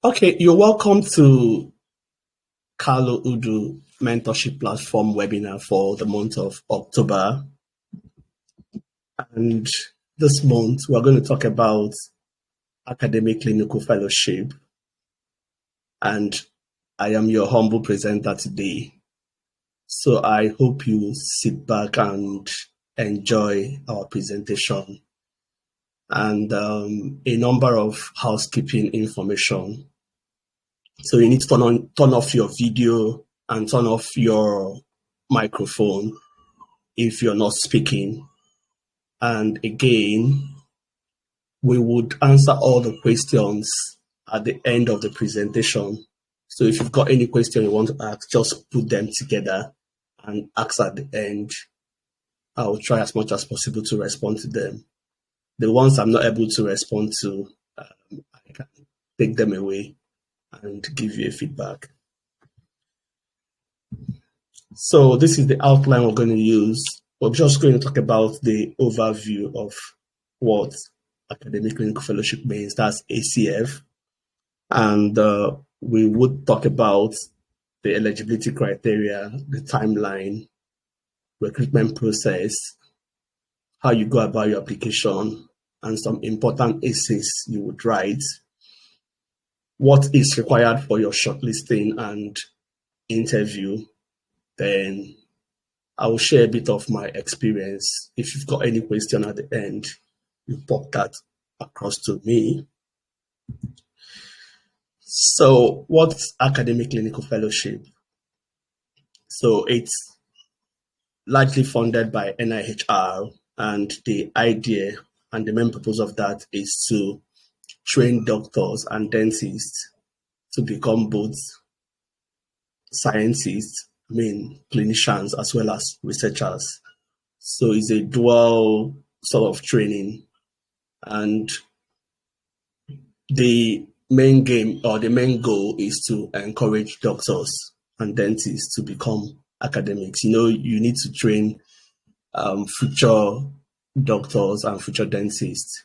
Okay, you're welcome to Carlo Udu Mentorship Platform webinar for the month of October. And this month, we're going to talk about academic clinical fellowship. And I am your humble presenter today. So I hope you sit back and enjoy our presentation. And a number of housekeeping information. So you need to turn off your video and turn off your microphone if you're not speaking. And again, we would answer all the questions at the end of the presentation. So if you've got any question you want to ask, just put them together and ask at the end. I'll try as much as possible to respond to them. The ones I'm not able to respond to, I can take them away and give you a feedback. So this is the outline we're going to use. We're just going to talk about the overview of what academic clinical fellowship means. That's ACF. And we would talk about the eligibility criteria, the timeline, recruitment process, how you go about your application, and some important essays you would write, what is required for your shortlisting and interview. Then I will share a bit of my experience. If you've got any question at the end, you pop that across to me. So what's academic clinical fellowship? So it's largely funded by NIHR, and the idea and the main purpose of that is to train doctors and dentists to become both scientists, clinicians, as well as researchers. So it's a dual sort of training, and the main goal is to encourage doctors and dentists to become academics. You need to train future doctors and future dentists,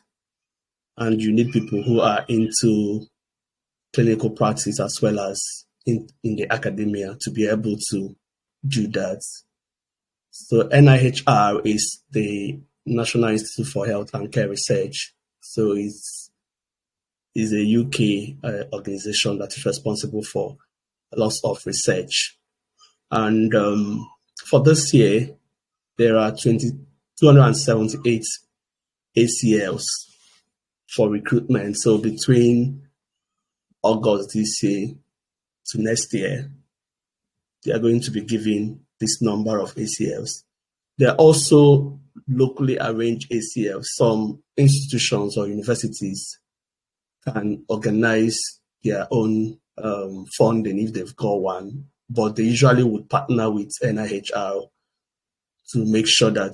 and you need people who are into clinical practice as well as in the academia to be able to do that. So NIHR is the National Institute for Health and Care Research. So it's a UK organization that is responsible for lots of research. And for this year, there are 278 ACFs for recruitment. So between August this year to next year, they are going to be giving this number of ACFs. There are also locally arranged ACFs. Some institutions or universities can organize their own funding if they've got one, but they usually would partner with NIHR to make sure that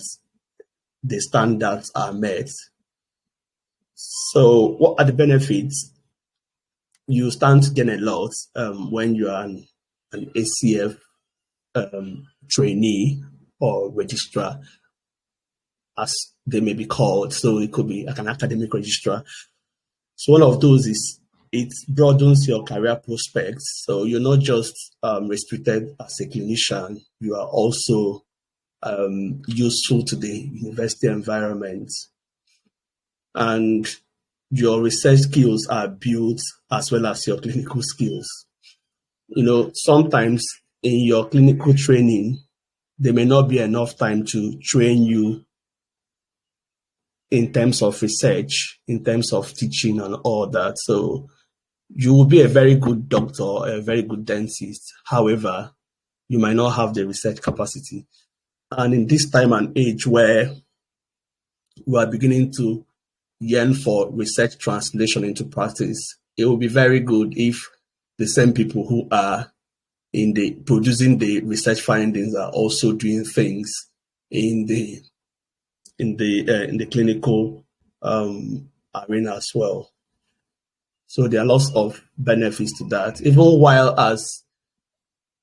the standards are met. So what are the benefits? You stand to gain a lot when you are an ACF trainee or registrar, as they may be called. So it could be like an academic registrar. So one of those is it broadens your career prospects. So you're not just restricted as a clinician, you are also useful to the university environment. And your research skills are built as well as your clinical skills. Sometimes in your clinical training, there may not be enough time to train you in terms of research, in terms of teaching and all that. So you will be a very good doctor, a very good dentist. However, you might not have the research capacity. And in this time and age where we are beginning to yearn for research translation into practice, it will be very good if the same people who are producing the research findings are also doing things in the clinical arena as well. So there are lots of benefits to that. Even while as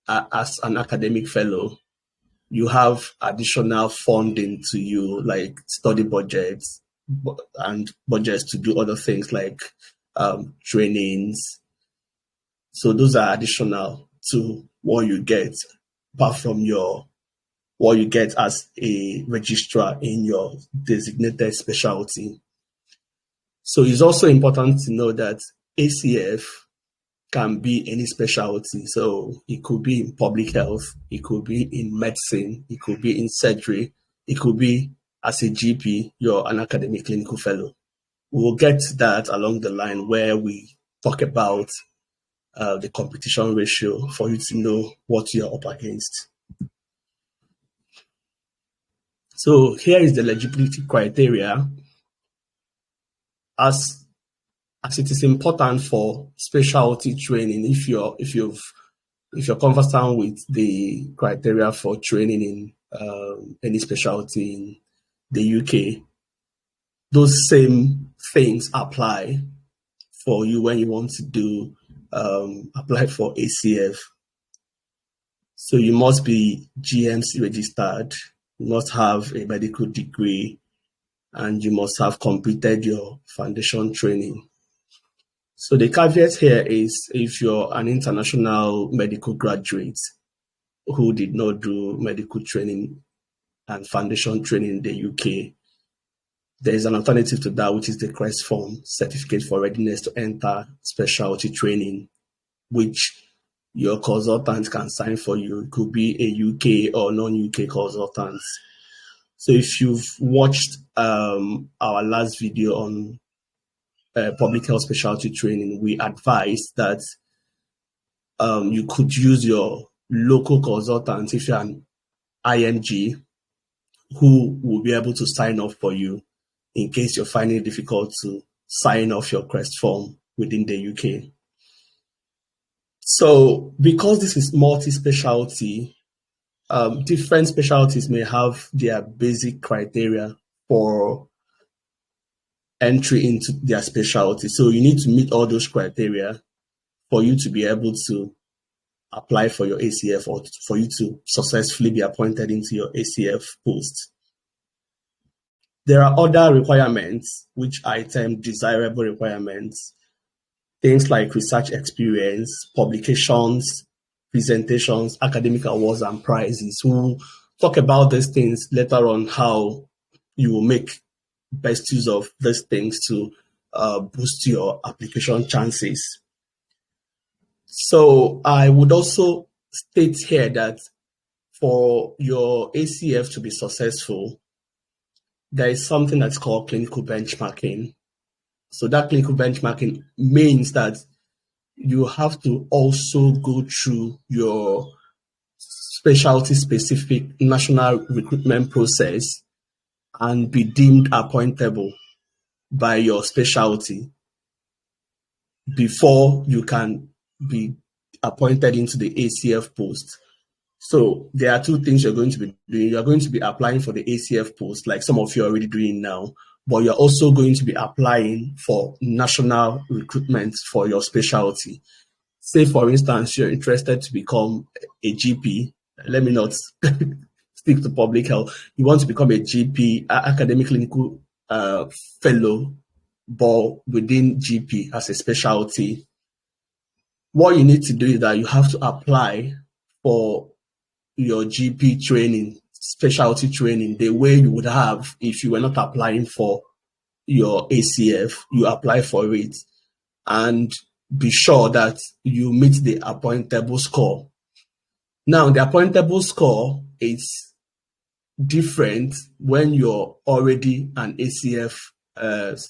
an academic fellow, you have additional funding to you, like study budgets and budgets to do other things like trainings So those are additional to what you get, apart from what you get as a registrar in your designated specialty. So it's also important to know that ACF can be any specialty. So it could be in public health, it could be in medicine, it could be in surgery, it could be as a GP, you're an academic clinical fellow. We'll get to that along the line where we talk about the competition ratio for you to know what you're up against. So here is the eligibility criteria. As it is important for specialty training, if you're conversant with the criteria for training in any specialty in the UK, those same things apply for you when you want to do apply for ACF. So you must be GMC registered, you must have a medical degree, and you must have completed your foundation training. So the caveat here is if you're an international medical graduate who did not do medical training and foundation training in the UK, there is an alternative to that, which is the CREST form, Certificate for Readiness to Enter Specialty Training, which your consultant can sign for you. It could be a UK or non-UK consultant. So if you've watched our last video on public health specialty training, we advise that you could use your local consultant if you're an IMG who will be able to sign off for you in case you're finding it difficult to sign off your CREST form within the UK. So because this is multi-specialty, different specialties may have their basic criteria for entry into their specialty. So you need to meet all those criteria for you to be able to apply for your ACF or for you to successfully be appointed into your ACF post. There are other requirements which I term desirable requirements, things like research experience, publications, presentations, academic awards, and prizes. We'll talk about these things later on, how you will make best use of these things to boost your application chances. So I would also state here that for your ACF to be successful, there is something that's called clinical benchmarking. So that clinical benchmarking means that you have to also go through your specialty-specific national recruitment process and be deemed appointable by your specialty before you can be appointed into the ACF post. So there are two things you're going to be doing. You're going to be applying for the ACF post, like some of you are already doing now, but you're also going to be applying for national recruitment for your specialty. Say, for instance, you're interested to become a GP. Let me not stick to public health. You want to become a GP, academic clinical fellow, but within GP as a specialty. What you need to do is that you have to apply for your GP training, specialty training, the way you would have if you were not applying for your ACF. You apply for it and be sure that you meet the appointable score. Now, the appointable score is different when you're already an ACF,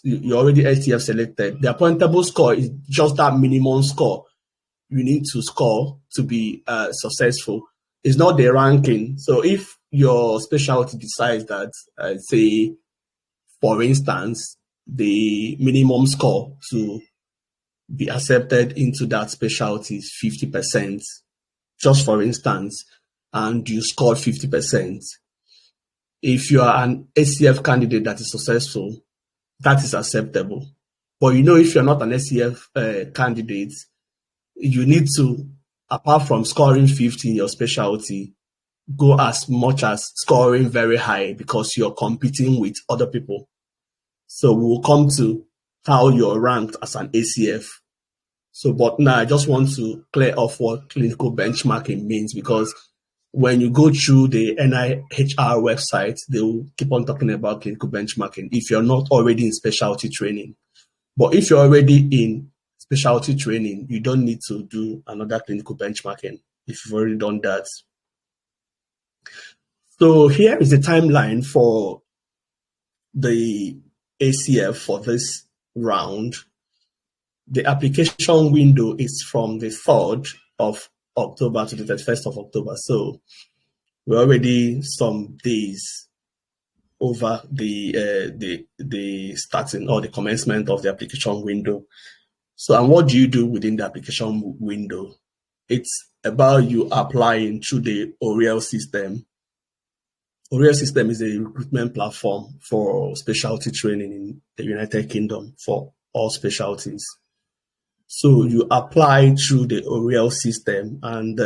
you're already ACF selected. The appointable score is just that minimum score you need to score to be successful. It's not the ranking. So if your specialty decides that, say, for instance, the minimum score to be accepted into that specialty is 50%, just for instance, and you scored 50%. If you are an ACF candidate that is successful, that is acceptable. But if you're not an ACF candidate, you need to, apart from scoring 50 in your specialty, go as much as scoring very high because you're competing with other people. So we will come to how you're ranked as an ACF. So, but now I just want to clear off what clinical benchmarking means, because when you go through the NIHR website, they will keep on talking about clinical benchmarking if you're not already in specialty training. But if you're already in specialty training, you don't need to do another clinical benchmarking if you've already done that. So here is the timeline for the ACF for this round. The application window is from the 3rd of October to the 31st of October. So we're already some days over the starting or the commencement of the application window. So, and what do you do within the application window? It's about you applying through the OREL system. OREL system is a recruitment platform for specialty training in the United Kingdom for all specialties. So you apply through the OREL system, and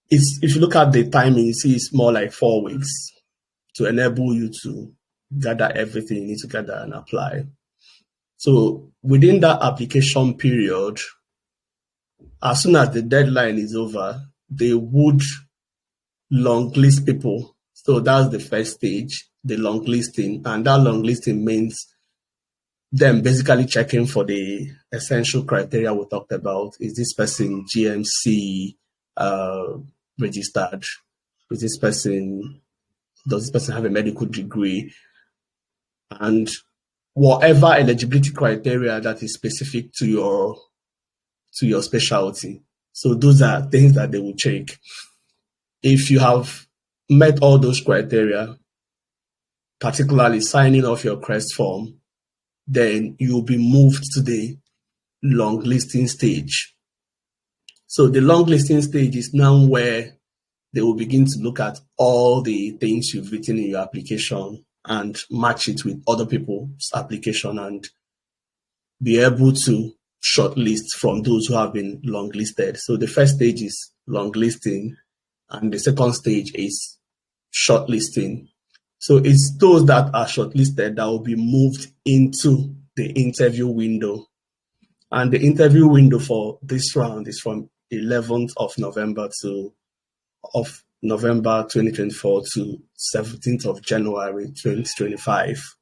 if you look at the timing, you see it's more like 4 weeks to enable you to gather everything you need to gather and apply. So within that application period, as soon as the deadline is over, they would long list people. So that's the first stage, the long listing. And that long listing means them basically checking for the essential criteria we talked about. Is this person GMC registered? Does this person have a medical degree? And whatever eligibility criteria that is specific to your specialty. So those are things that they will check. If you have met all those criteria, particularly signing off your CREST form, then you'll be moved to the long listing stage. So the long listing stage is now where they will begin to look at all the things you've written in your application and match it with other people's application and be able to shortlist from those who have been long listed. So the first stage is long listing, and the second stage is shortlisting. So it's those that are shortlisted that will be moved into the interview window. And the interview window for this round is from 11th of November 2024 to 17th of January 2025.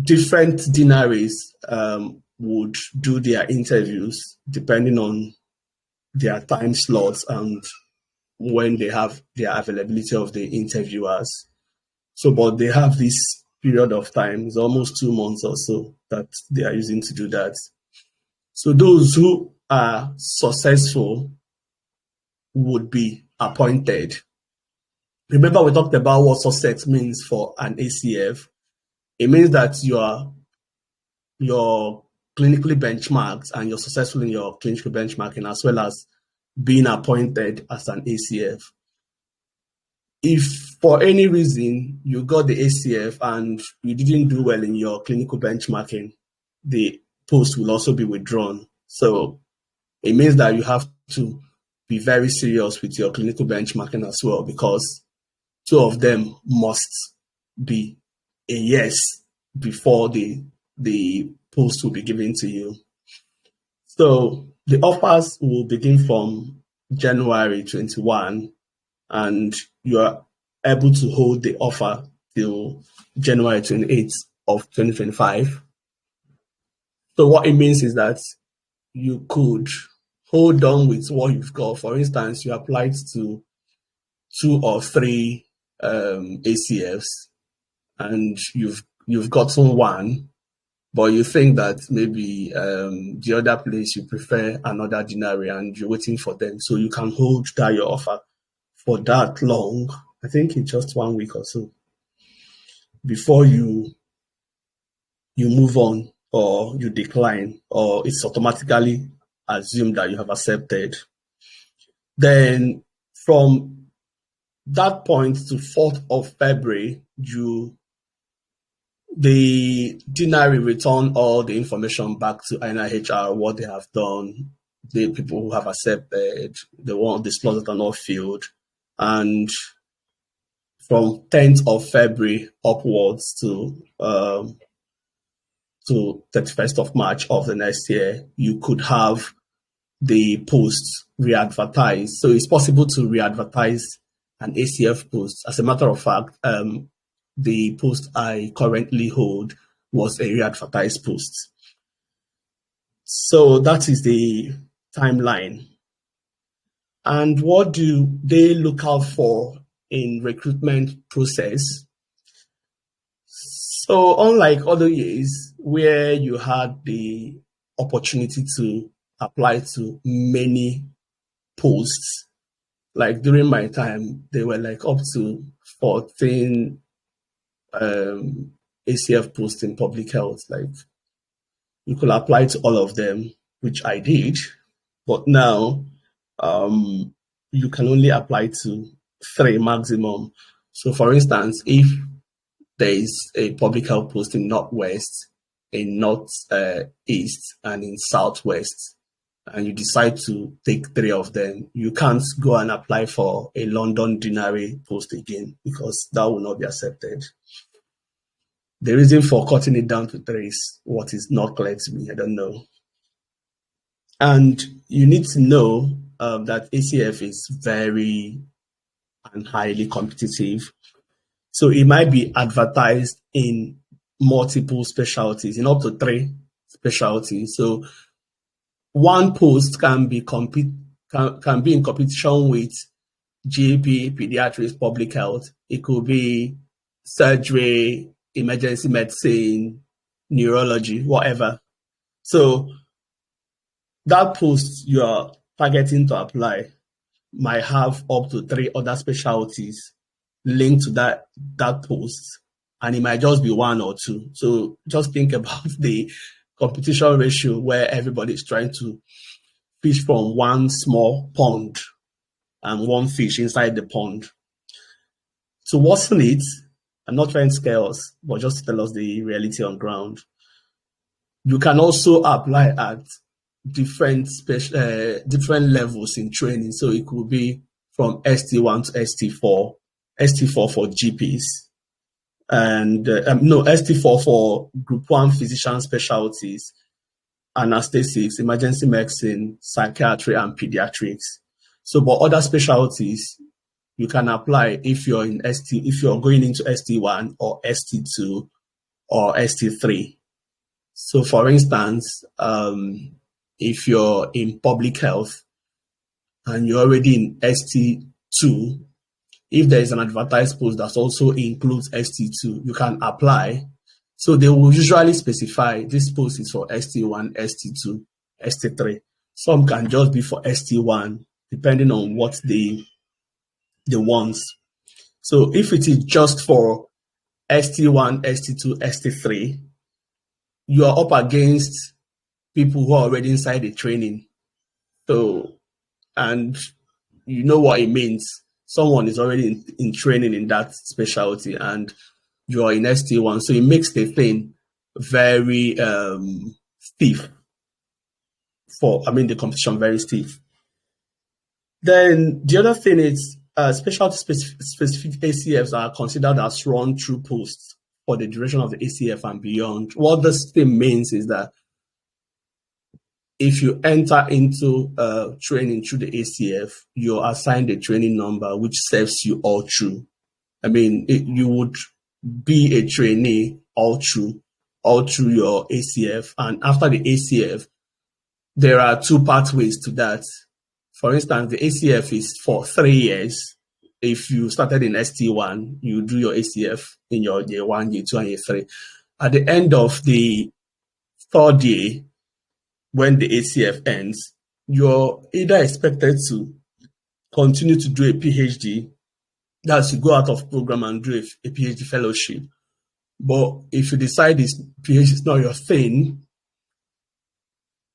Different deaneries would do their interviews depending on their time slots and when they have their availability of the interviewers. So, but they have this period of time, it's almost 2 months or so that they are using to do that. So those who are successful would be appointed. Remember, we talked about what success means for an ACF. It means that you're clinically benchmarked and you're successful in your clinical benchmarking, as well as being appointed as an ACF. If for any reason you got the ACF and you didn't do well in your clinical benchmarking, the post will also be withdrawn. So it means that you have to be very serious with your clinical benchmarking as well, because 2 of them must be a yes before the post will be given to you. So the offers will begin from January 21, and you are able to hold the offer till January 28th of 2025. So what it means is that you could hold on with what you've got. For instance, you applied to 2 or 3 ACFs and you've gotten one, but you think that maybe the other place you prefer another deanery and you're waiting for them. So you can hold that your offer for that long. I think it's just 1 week or so before you move on or you decline, or it's automatically assumed that you have accepted. Then from that point to 4th of February, the deanery return all the information back to NIHR, what they have done, the people who have accepted, the one disclosed that are not filled, and from 10th of February upwards to to 31st of March of the next year, you could have the post re-advertised. So it's possible to re-advertise an ACF post. As a matter of fact, the post I currently hold was a re-advertised post. So that is the timeline. And what do they look out for in recruitment process? So unlike other years where you had the opportunity to apply to many posts, like during my time, they were like up to 14 ACF posts in public health. Like you could apply to all of them, which I did. But now you can only apply to 3 maximum. So for instance, if there is a public health post in Northwest, in Northeast, and in Southwest, and you decide to take 3 of them, you can't go and apply for a London Dinari post again because that will not be accepted. The reason for cutting it down to 3 is what is not clear to me. I don't know. And you need to know that ACF is very and highly competitive. So it might be advertised in multiple specialties, in up to 3 specialties. So one post can be in competition with GP, pediatrics, public health. It could be surgery, emergency medicine, neurology, whatever. So that post you are targeting to apply might have up to 3 other specialties linked to that post, and it might just be 1 or 2. So just think about the competition ratio where everybody is trying to fish from one small pond and one fish inside the pond. To worsen it, I'm not trying to scare us, but just to tell us the reality on ground. You can also apply at different levels in training. So it could be from ST1 to ST4, ST4 for GPs, and ST4 for Group 1 physician specialties, anesthetics, emergency medicine, psychiatry, and pediatrics. So, but other specialties you can apply if you're going into ST1 or ST2 or ST3. So, for instance, if you're in public health and you're already in ST2, if there is an advertised post that also includes ST2, you can apply. So they will usually specify this post is for ST1, ST2, ST3. Some can just be for ST1, depending on what they want. So if it is just for ST1, ST2, ST3, you are up against people who are already inside the training. So, and you know what it means. Someone is already in training in that specialty and you're in ST1. So it makes the thing very stiff the competition very stiff. Then the other thing is specialty specific ACFs are considered as run through posts for the duration of the ACF and beyond. What this thing means is that if you enter into training through the ACF, you're assigned a training number which serves you all through. You would be a trainee all through your ACF. And after the ACF, there are 2 pathways to that. For instance, the ACF is for 3 years. If you started in ST1, you do your ACF in your year 1, year 2, and year 3. At the end of the 3rd year, when the ACF ends, you're either expected to continue to do a PhD, that's you go out of program and do a PhD fellowship. But if you decide this PhD is not your thing,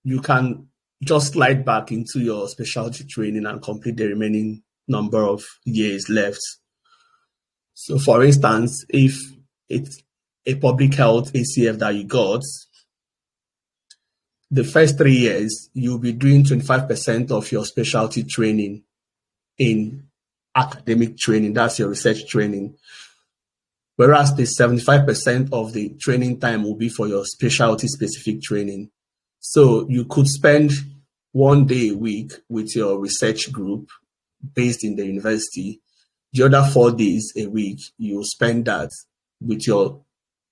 you can just slide back into your specialty training and complete the remaining number of years left. So for instance, if it's a public health ACF that you got, the first 3 years, you'll be doing 25% of your specialty training in academic training. That's your research training. whereas the 75% of the training time will be for your specialty specific training. So you could spend 1 day a week with your research group based in the university. The other 4 days a week, you spend that with your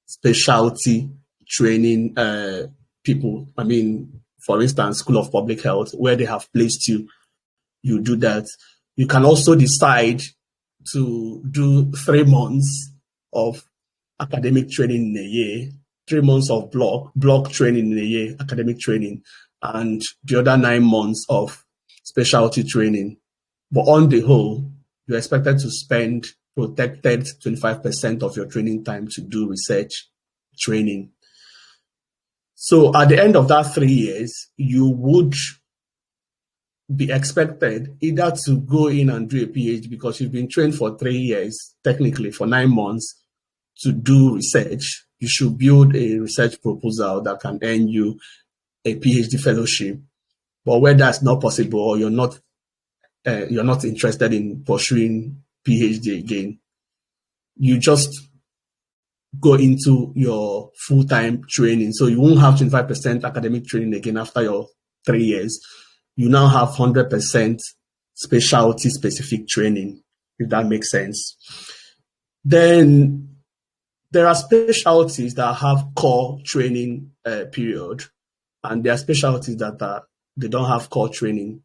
specialty training people. I mean, for instance, School of Public Health, where they have placed you, you do that. You can also decide to do 3 months of academic training in a year, 3 months of block training in a year, academic training, and the other 9 months of specialty training. But on the whole, you're expected to spend protected 25% of your training time to do research training. So at the end of that 3 years, you would be expected either to go in and do a PhD because you've been trained for 3 years, technically for 9 months, to do research. You should build a research proposal that can earn you a PhD fellowship. But where that's not possible, or you're not interested in pursuing PhD again, you just go into your full-time training. So you won't have 25% academic training again after your 3 years. You now have 100% specialty specific training, if that makes sense. Then there are specialties that have core training period, and there are specialties that they don't have core training.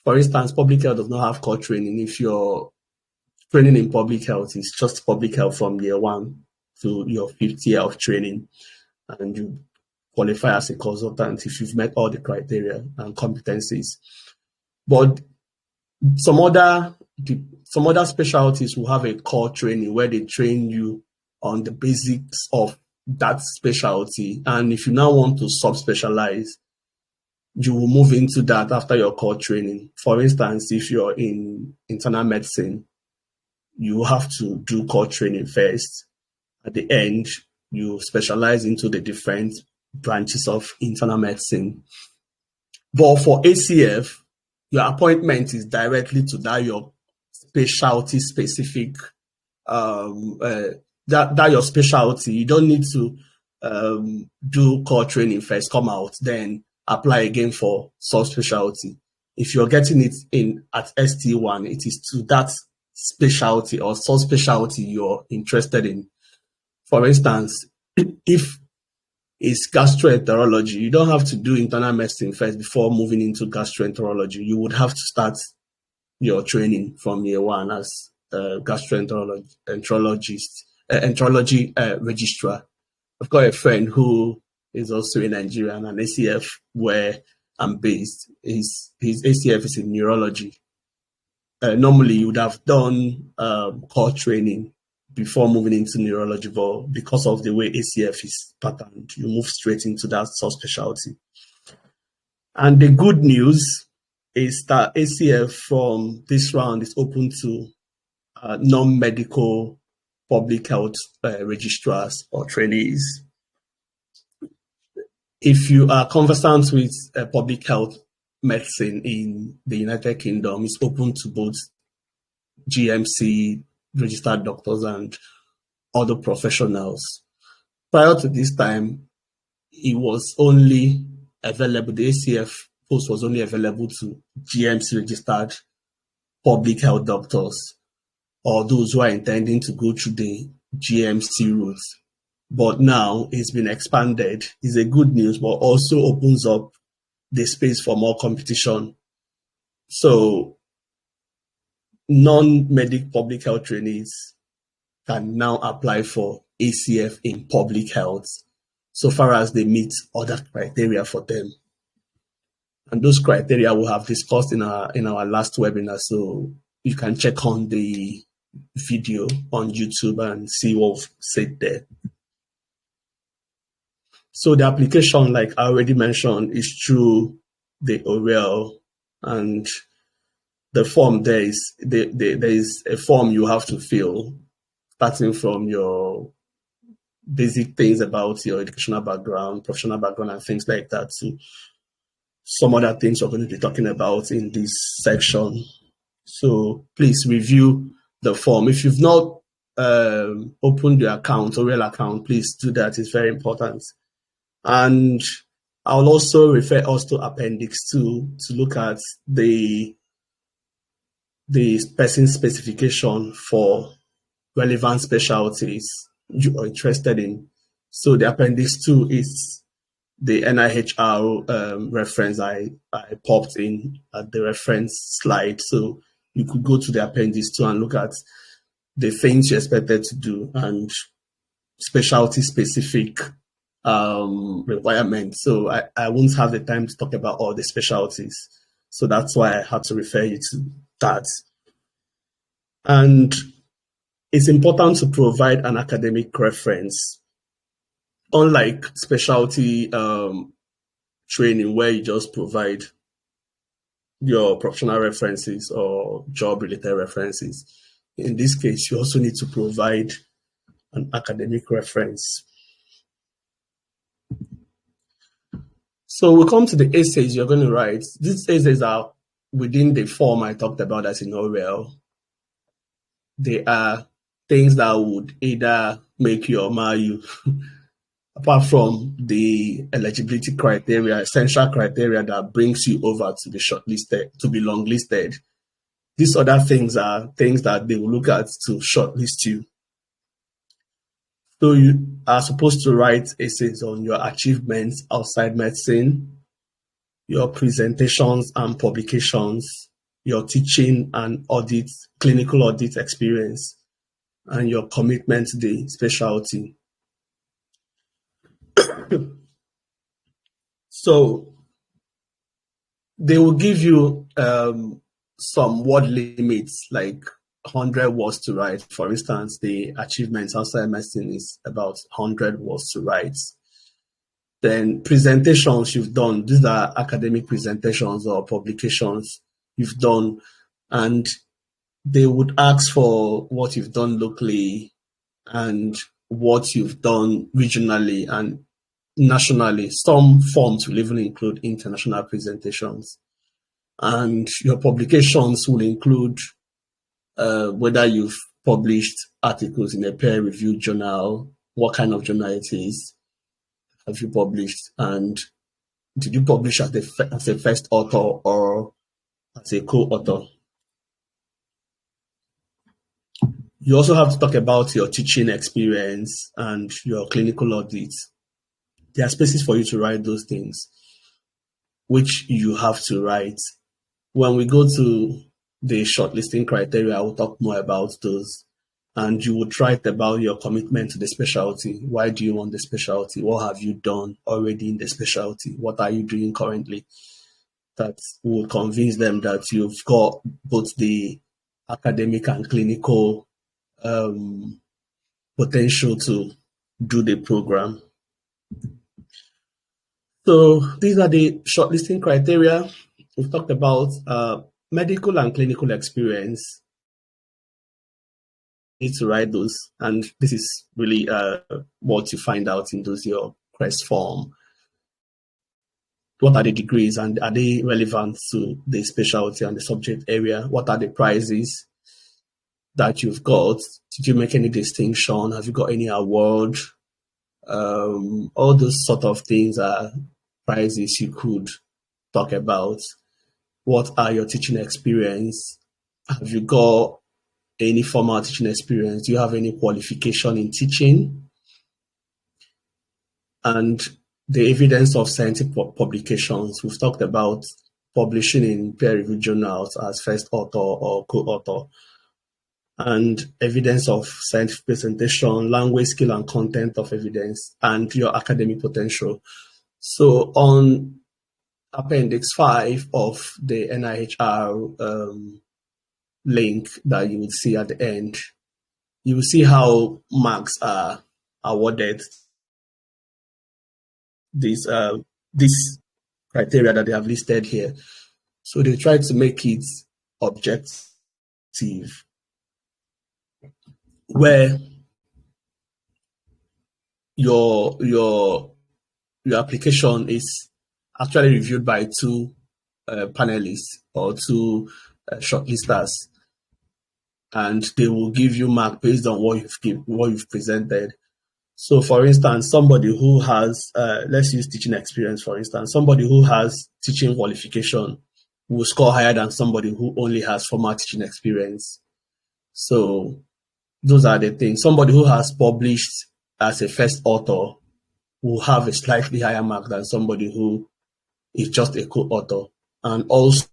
For instance, public health does not have core training. If you're training in public health, it's just public health from year 1 to your 5th year of training, and you qualify as a consultant if you've met all the criteria and competencies. But some other specialties will have a core training where they train you on the basics of that specialty, and if you now want to subspecialize, you will move into that after your core training. For instance, if you're in internal medicine, you have to do core training first. At the end, you specialize into the different branches of internal medicine. But for ACF, your appointment is directly to that your specialty specific, that your specialty. You don't need to do core training first, come out, then apply again for subspecialty. If you're getting it in at ST1, it is to that specialty or subspecialty you're interested in. For instance, if it's gastroenterology, you don't have to do internal medicine first before moving into gastroenterology. You would have to start your training from year 1 as a gastroenterology registrar. I've got a friend who is also in Nigeria and an ACF where I'm based. His ACF is in neurology. Normally, you would have done core training before moving into neurology, but because of the way ACF is patterned, you move straight into that subspecialty. And the good news is that ACF from this round is open to non-medical public health registrars or trainees. If you are conversant with public health medicine in the United Kingdom, it's open to both GMC registered doctors and other professionals. Prior to this time, it was only available, the ACF post was only available to GMC registered public health doctors or those who are intending to go through the GMC route. But now it's been expanded. It's a good news, but also opens up the space for more competition. So non-medic public health trainees can now apply for ACF in public health, so far as they meet other criteria for them. And those criteria we have discussed in our last webinar, so you can check on the video on YouTube and see what we've said there. So the application, like I already mentioned, is through the OREL, and the form there is a form you have to fill, starting from your basic things about your educational background, professional background, and things like that, to some other things we're going to be talking about in this section. So please review the form. If you've not open the account or real account, please do that. It's very important. And I'll also refer us to Appendix 2 to look at the person specification for relevant specialties you are interested in. So the Appendix 2 is the NIHR reference I popped in at the reference slide. So you could go to the Appendix 2 and look at the things you're expected to do and specialty specific requirements. So I won't have the time to talk about all the specialties. So that's why I had to refer you to that. And it's important to provide an academic reference. Unlike specialty training where you just provide your professional references or job-related references, in this case, you also need to provide an academic reference. So we'll come to the essays you're going to write. These essays are within the form I talked about as in oral. They are things that would either make you or mar you, apart from the eligibility criteria, essential criteria that brings you over to be shortlisted, to be longlisted. These other things are things that they will look at to shortlist you. So you are supposed to write essays on your achievements outside medicine, your presentations and publications, your teaching and audit, clinical audit experience, and your commitment to the specialty. So they will give you some word limits, like 100 words to write. For instance, the achievements outside medicine is about 100 words to write. Then presentations you've done, these are academic presentations or publications you've done, and they would ask for what you've done locally and what you've done regionally and nationally. Some forms will even include international presentations. And your publications will include whether you've published articles in a peer-reviewed journal, what kind of journal it is, have you published, and did you publish as a first author or as a co-author. You also have to talk about your teaching experience and your clinical audits. There are spaces for you to write those things, which you have to write. When we go to the shortlisting criteria, I will talk more about those. And you would write about your commitment to the specialty. Why do you want the specialty? What have you done already in the specialty? What are you doing currently? That will convince them that you've got both the academic and clinical potential to do the program. So these are the shortlisting criteria. We've talked about medical and clinical experience. You need to write those, and this is really what you find out in those your quest form. What are the degrees and are they relevant to the specialty and the subject area? What are the prizes that you've got? Did you make any distinction? Have you got any award? All those sort of things are prizes you could talk about. What are your teaching experience? Have you got any formal teaching experience? Do you have any qualification in teaching? And the evidence of scientific publications. We've talked about publishing in peer-reviewed journals as first author or co-author. And evidence of scientific presentation, language skill and content of evidence, and your academic potential. So on Appendix 5 of the NIHR link that you would see at the end, you will see how marks are awarded. This criteria that they have listed here. So they try to make it objective, where your application is actually reviewed by two panelists or two shortlisters. and they will give you mark based on what you've presented. So, for instance, somebody who has, let's use teaching experience, for instance, somebody who has teaching qualification will score higher than somebody who only has formal teaching experience. So, those are the things. Somebody who has published as a first author will have a slightly higher mark than somebody who is just a co-author. And also,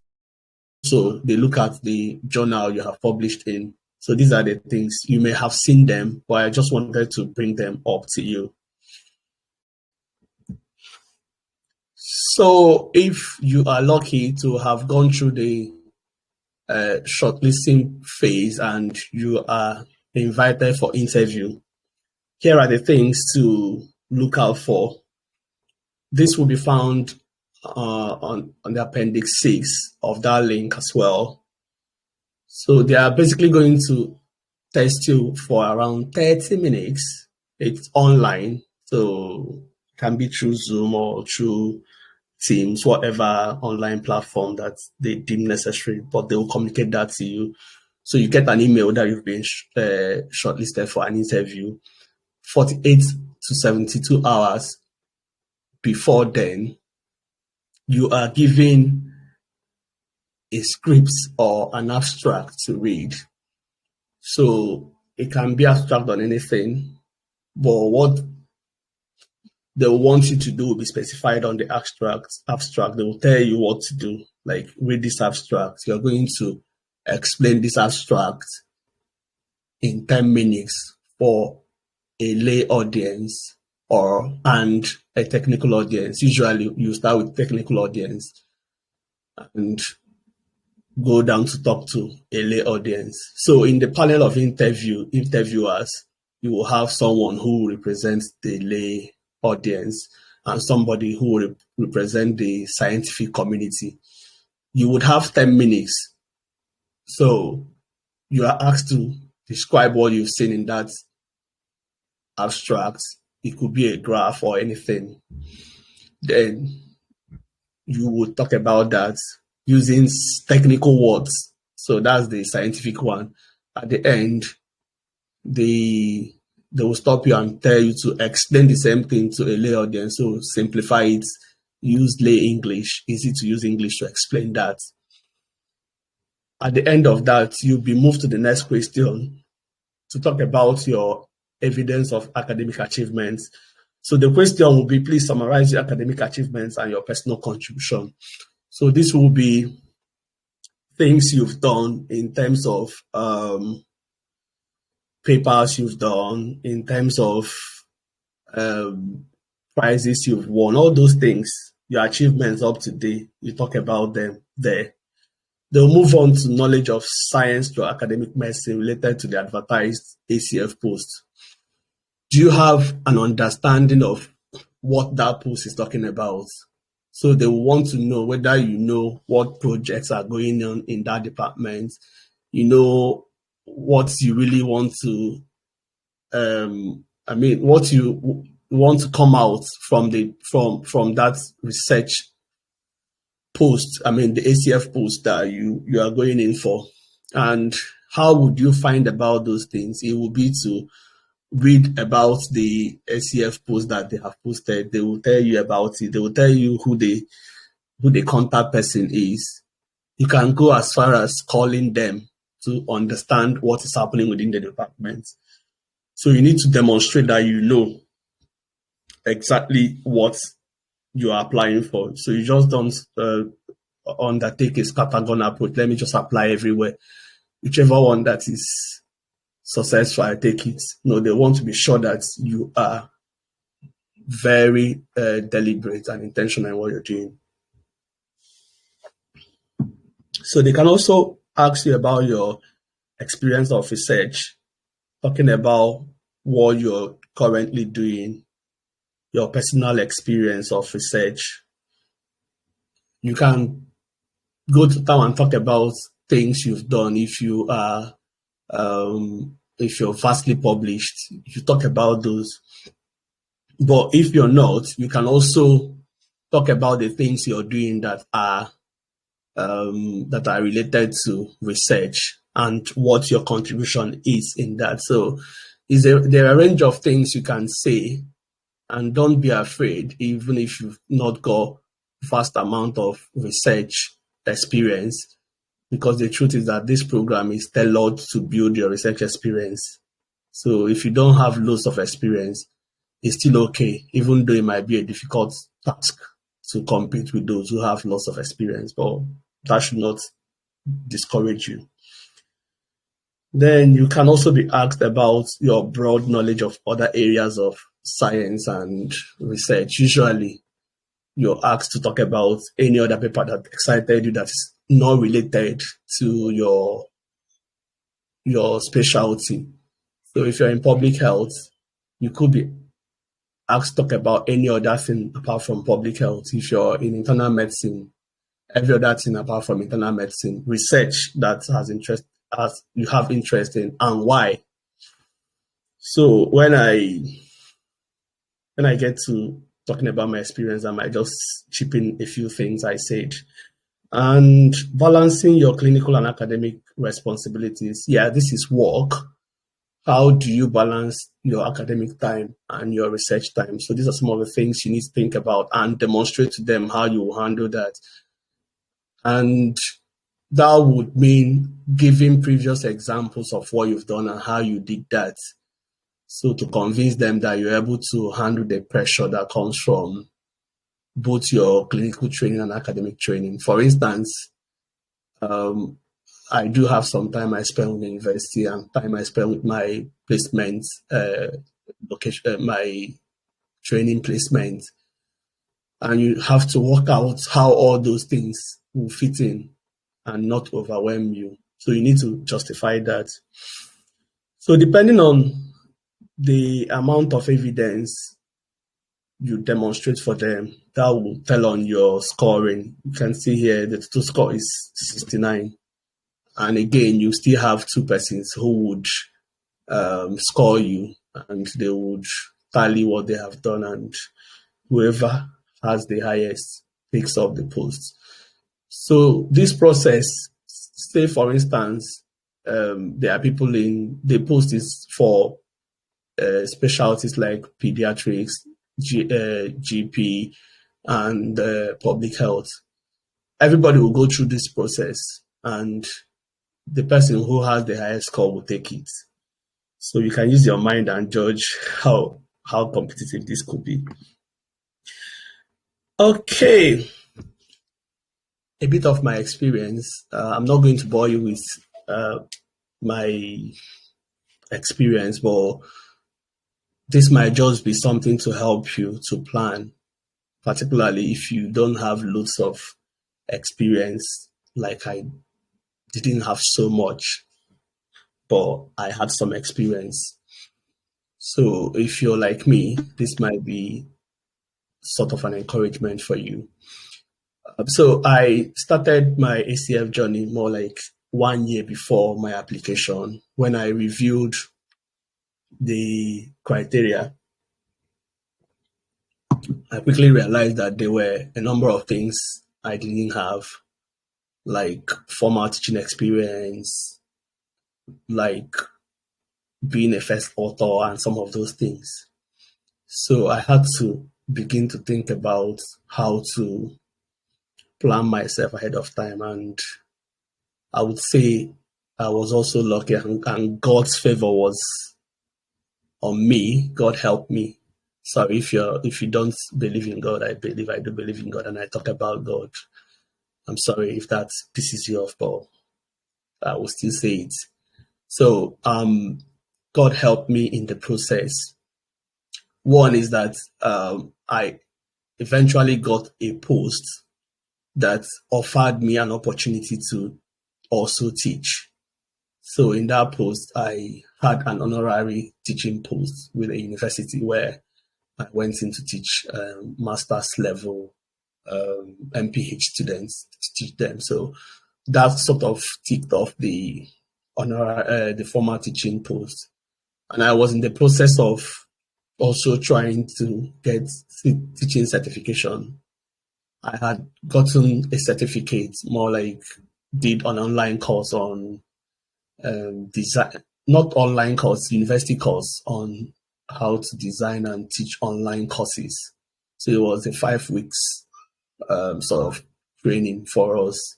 they look at the journal you have published in. So these are the things. You may have seen them, but I just wanted to bring them up to you. So if you are lucky to have gone through the shortlisting phase and you are invited for interview, here are the things to look out for. This will be found on the appendix 6 of that link as well. So they are basically going to test you for around 30 minutes. It's online, so it can be through Zoom or through Teams, whatever online platform that they deem necessary, but they will communicate that to you. So you get an email that you've been shortlisted for an interview. 48 to 72 hours before then, you are given a script or an abstract to read. So it can be abstract on anything, but what they want you to do will be specified on the abstract. They will tell you what to do, like read this abstract. You're going to explain this abstract in 10 minutes for a lay audience and a technical audience. Usually you start with technical audience and go down to talk to a lay audience. So in the panel of interviewers, you will have someone who represents the lay audience and somebody who will represent the scientific community. You would have 10 minutes. So you are asked to describe what you've seen in that abstract. It could be a graph or anything. Then you would talk about that using technical words. So that's the scientific one. At the end, they will stop you and tell you to explain the same thing to a lay audience. So simplify it, use lay English, easy to use English to explain that. At the end of that, you'll be moved to the next question to talk about your evidence of academic achievements. So the question will be, please summarize your academic achievements and your personal contribution. So this will be things you've done in terms of papers you've done, in terms of prizes you've won, all those things, your achievements up to date, you talk about them there. They'll move on to knowledge of science to academic medicine related to the advertised ACF post. Do you have an understanding of what that post is talking about? So they will want to know whether you know what projects are going on in that department, you know what you really want to, what you want to come out from that research post, the ACF post that you are going in for. And how would you find about those things? It will be to read about the ACF post that they have posted. They will tell you about it. They will tell you who the contact person is. You can go as far as calling them to understand what is happening within the department. So you need to demonstrate that you know exactly what you are applying for. So you just don't undertake a scattergun approach. Let me just apply everywhere. Whichever one that is successful, I take it. No, they want to be sure that you are very deliberate and intentional in what you're doing. So they can also ask you about your experience of research, talking about what you're currently doing, your personal experience of research. You can go to town and talk about things you've done. If you are, if you're vastly published, you talk about those. But if you're not, you can also talk about the things you're doing that are related to research and what your contribution is in that. So there are a range of things you can say, and don't be afraid, even if you've not got vast amount of research experience, because the truth is that this program is tailored to build your research experience. So if you don't have loads of experience, it's still okay, even though it might be a difficult task to compete with those who have lots of experience, but that should not discourage you. Then you can also be asked about your broad knowledge of other areas of science and research. Usually, you're asked to talk about any other paper that excited you that is not related to your specialty. So if you're in public health, you could be asked to talk about any other thing apart from public health. If you're in internal medicine, every other thing apart from internal medicine, research that as you have interest in, and why. So when I get to talking about my experience, I might just chip in a few things I said. And balancing your clinical and academic responsibilities. Yeah, this is work. How do you balance your academic time and your research time? So these are some of the things you need to think about and demonstrate to them how you will handle that. And that would mean giving previous examples of what you've done and how you did that. So to convince them that you're able to handle the pressure that comes from both your clinical training and academic training. For instance, I do have some time I spend in the university and time I spend with my placement location, my training placement. And you have to work out how all those things will fit in and not overwhelm you. So you need to justify that. So depending on the amount of evidence you demonstrate for them, that will tell on your scoring. You can see here the total score is 69. And again, you still have two persons who would score you, and they would tally what they have done, and whoever has the highest takes up the post. So this process, say for instance, there are people in the post is for specialties like pediatrics, GP, and public health. Everybody will go through this process, and the person who has the highest score will take it. So you can use your mind and judge how competitive this could be. Okay, a bit of my experience. I'm not going to bore you with my experience, but this might just be something to help you to plan, particularly if you don't have loads of experience. Like I didn't have so much, but I had some experience. So if you're like me, this might be sort of an encouragement for you. So I started my ACF journey more like 1 year before my application, when I reviewed the criteria. I quickly realized that there were a number of things I didn't have, like formal teaching experience, like being a first author, and some of those things. So I had to begin to think about how to plan myself ahead of time. And I would say I was also lucky, and God's favor was on me. God helped me. Sorry, if you don't believe in God, I do believe in God, and I talk about God. I'm sorry if that pisses you off, but I will still say it. So God helped me in the process. One is that I eventually got a post that offered me an opportunity to also teach. So in that post, I had an honorary teaching post with a university where I went in to teach master's level MPH students, to teach them. So that sort of ticked off the formal teaching post. And I was in the process of also trying to get teaching certification. I had gotten a certificate, more like did an online course on design, not online course, university course on how to design and teach online courses. So it was a 5 weeks sort of training for us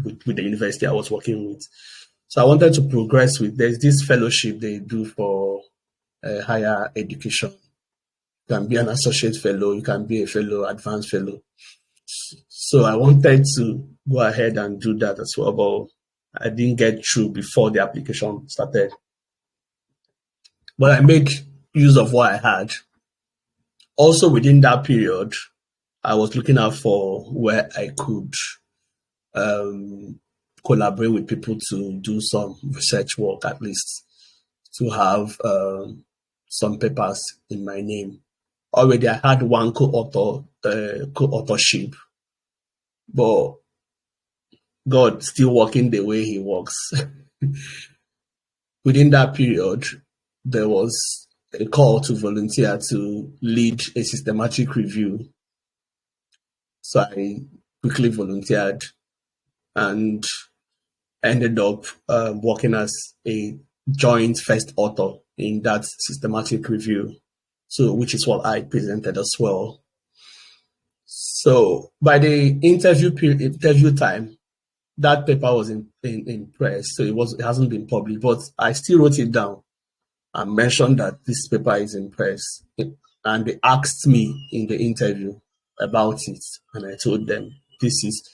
with the university I was working with. So I wanted to progress with, there's this fellowship they do for higher education. You can be an associate fellow, you can be a fellow, advanced fellow. So I wanted to go ahead and do that as well, but I didn't get through before the application started. But I made use of what I had. Also within that period, I was looking out for where I could collaborate with people to do some research work, at least to have some papers in my name. Already I had one co-authorship, but God still working the way he works. Within that period, there was a call to volunteer to lead a systematic review. So I quickly volunteered and ended up working as a joint first author in that systematic review. So, which is what I presented as well. So by the interview time, that paper was in press, so it hasn't been published, but I still wrote it down and mentioned that this paper is in press. And they asked me in the interview about it, and I told them, this is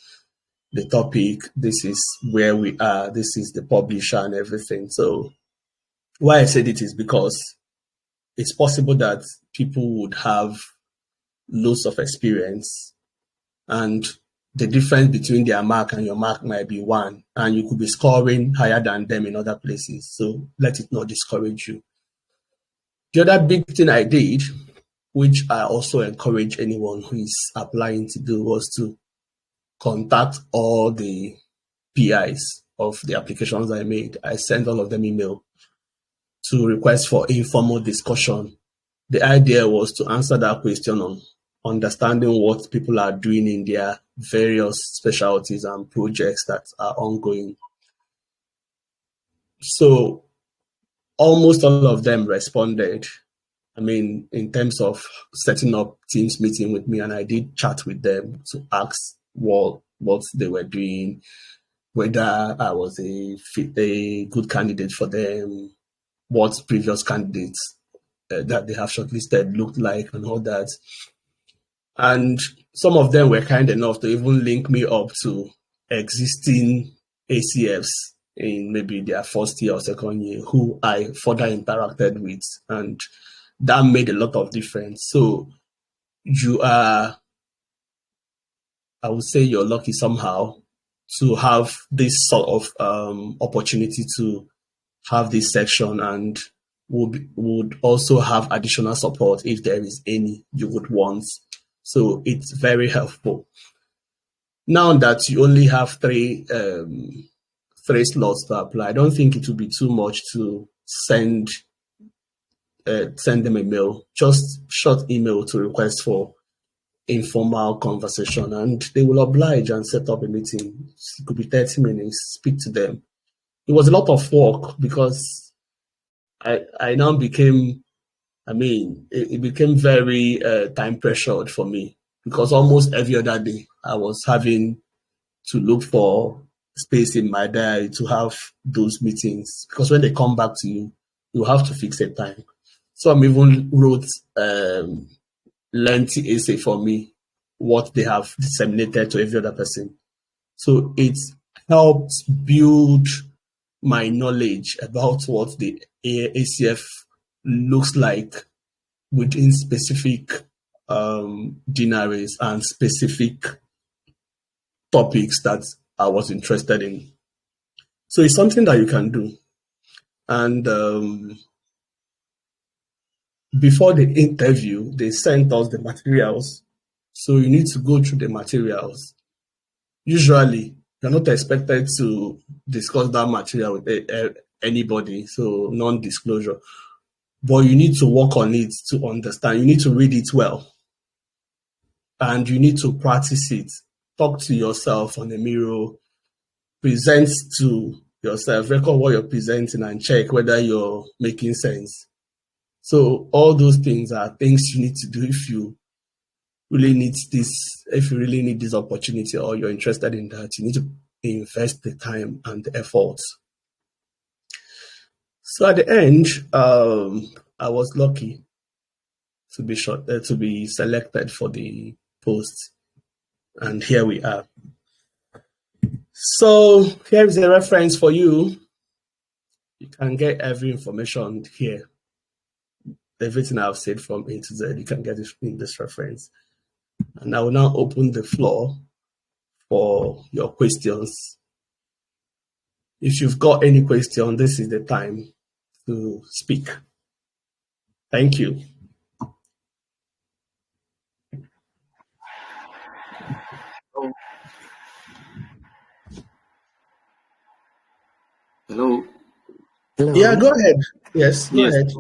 the topic, this is where we are, this is the publisher and everything. So why I said it is because it's possible that people would have loads of experience, and the difference between their mark and your mark might be 1, and you could be scoring higher than them in other places. So let it not discourage you. The other big thing I did, which I also encourage anyone who is applying to do, was to contact all the PIs of the applications I made. I sent all of them email to request for informal discussion. The idea was to answer that question on understanding what people are doing in their various specialties and projects that are ongoing. So almost all of them responded. I mean, in terms of setting up Teams meeting with me, and I did chat with them to ask what they were doing, whether I was a good candidate for them, what previous candidates that they have shortlisted looked like and all that. And some of them were kind enough to even link me up to existing ACFs in maybe their first year or second year, who I further interacted with, and that made a lot of difference. So you are, I would say you're lucky somehow to have this sort of opportunity to have this section, and would also have additional support if there is any you would want. So it's very helpful. Now that you only have three slots to apply, I don't think it will be too much to send them a mail, just short email to request for informal conversation, and they will oblige and set up a meeting. It could be 30 minutes, speak to them. It was a lot of work because I now became, it became very time pressured for me, because almost every other day I was having to look for space in my diary to have those meetings, because when they come back to you, you have to fix a time. So I even wrote lengthy essay for me, what they have disseminated to every other person. So it helped build my knowledge about what the ACF looks like within specific denaries and specific topics that I was interested in. So it's something that you can do. And before the interview, they sent us the materials. So you need to go through the materials. Usually, you're not expected to discuss that material with anybody, so non-disclosure. But you need to work on it to understand. You need to read it well. And you need to practice it. Talk to yourself on the mirror. Present to yourself, record what you're presenting, and check whether you're making sense. So all those things are things you need to do if you really need this opportunity, or you're interested in that. You need to invest the time and the effort. So at the end, I was lucky to be selected for the post, and here we are. So here is a reference for you. You can get every information here. Everything I've said from A to Z, you can get it in this reference. And I will now open the floor for your questions. If you've got any question, this is the time to speak. Thank you. Hello. Hello. Yeah, go ahead. Yes, go ahead.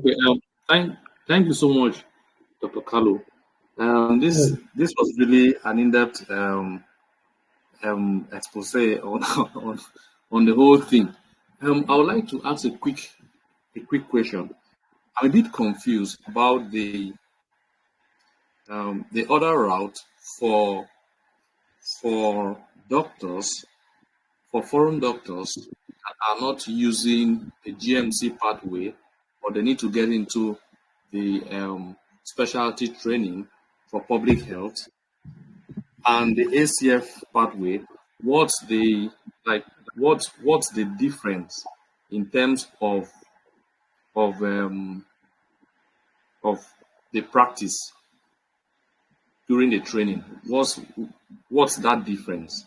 Okay. Thank you so much, Dr. Carlo. This was really an in-depth expose on the whole thing. I would like to ask a quick question. I'm a bit confused about the other route for doctors, for foreign doctors that are not using the GMC pathway, or they need to get into the specialty training for public health, and the ACF pathway. What's the difference in terms of the practice during the training? What's that difference?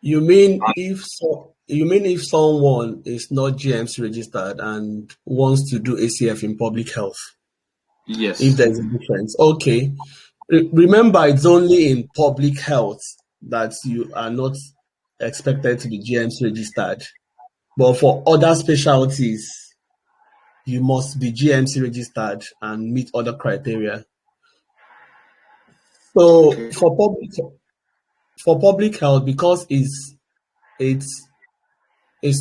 You mean if someone is not GMC registered and wants to do ACF in public health? Yes. If there's a difference. Okay. Remember, it's only in public health that you are not expected to be GMC registered. But for other specialties, you must be GMC registered and meet other criteria. So for public health, because it's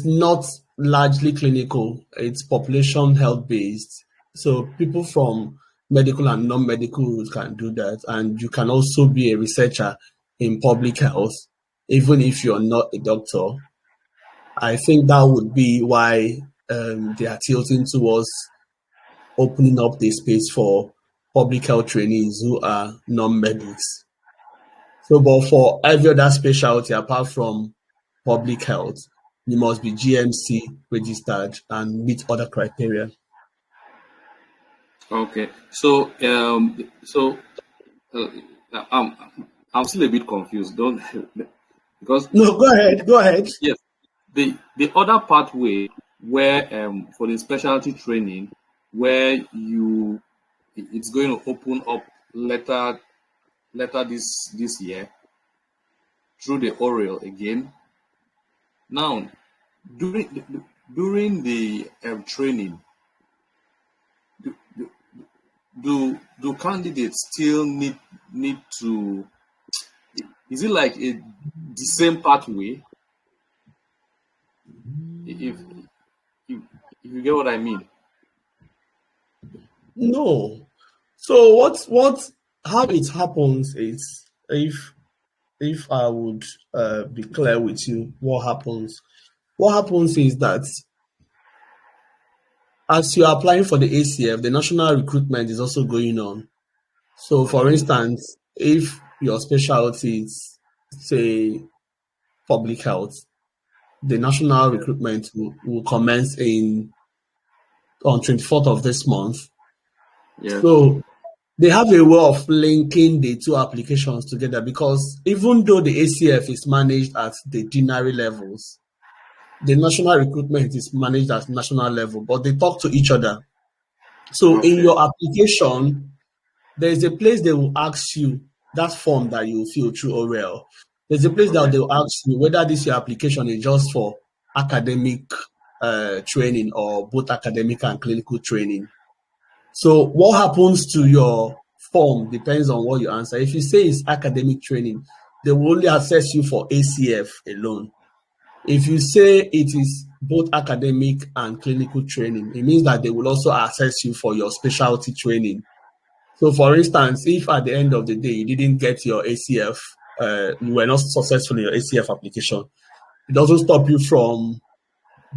not largely clinical, it's population health based. So people from medical and non-medical routes can do that, and you can also be a researcher in public health, even if you're not a doctor. I think that would be why they are tilting towards opening up the space for public health trainees who are non-medics. So, but for every other specialty apart from public health, you must be GMC registered and meet other criteria. Okay, so I'm still a bit confused. Because no, go ahead. Yes, the other pathway where for the specialty training, where it's going to open up later this year through the oral again. Now, during the training, do candidates still need to? Is it like the same pathway? If you get what I mean? No. So how it happens is, if I would be clear with you, what happens is that as you are applying for the ACF, the national recruitment is also going on. So, for instance, if your specialty is, say, public health, the national recruitment will commence on 24th of this month. Yeah. So they have a way of linking the two applications together, because even though the ACF is managed at the deanery levels, the national recruitment is managed at national level, but they talk to each other. So in your application, there's a place they will ask you that form that you fill through oral. There's a place that they will ask you whether this your application is just for academic training or both academic and clinical training. So what happens to your form depends on what you answer. If you say it's academic training, they will only assess you for ACF alone. If you say it is both academic and clinical training, it means that they will also assess you for your specialty training. So, for instance, if at the end of the day you didn't get your ACF, you were not successful in your ACF application, it doesn't stop you from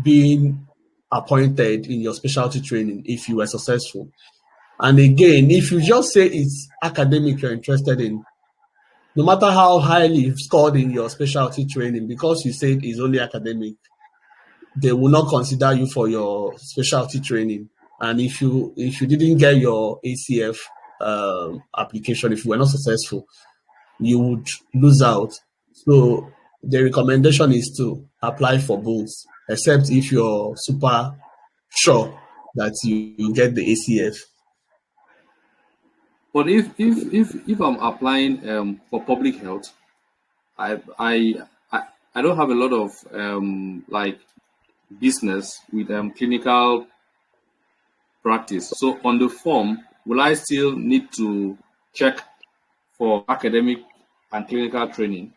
being appointed in your specialty training if you were successful. And again, if you just say it's academic you're interested in, no matter how highly you've scored in your specialty training, because you said it's only academic, they will not consider you for your specialty training. And if you didn't get your ACF application, if you were not successful, you would lose out. So the recommendation is to apply for both, except if you're super sure that you get the ACF. But if I'm applying for public health, I I I don't have a lot of like business with clinical practice. So on the form, will I still need to check for academic and clinical training?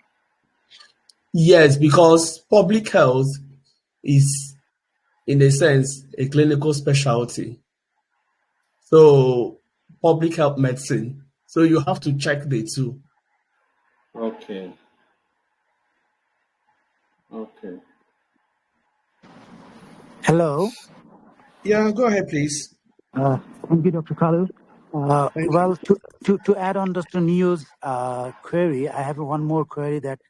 Yes, because public health is, in a sense, a clinical specialty. So public health medicine. So you have to check the two. Okay. Okay. Hello. Yeah, go ahead, please. Thank you, Dr. Kalu. Thank you. Well, to add on Dr. Neo's query, I have one more query that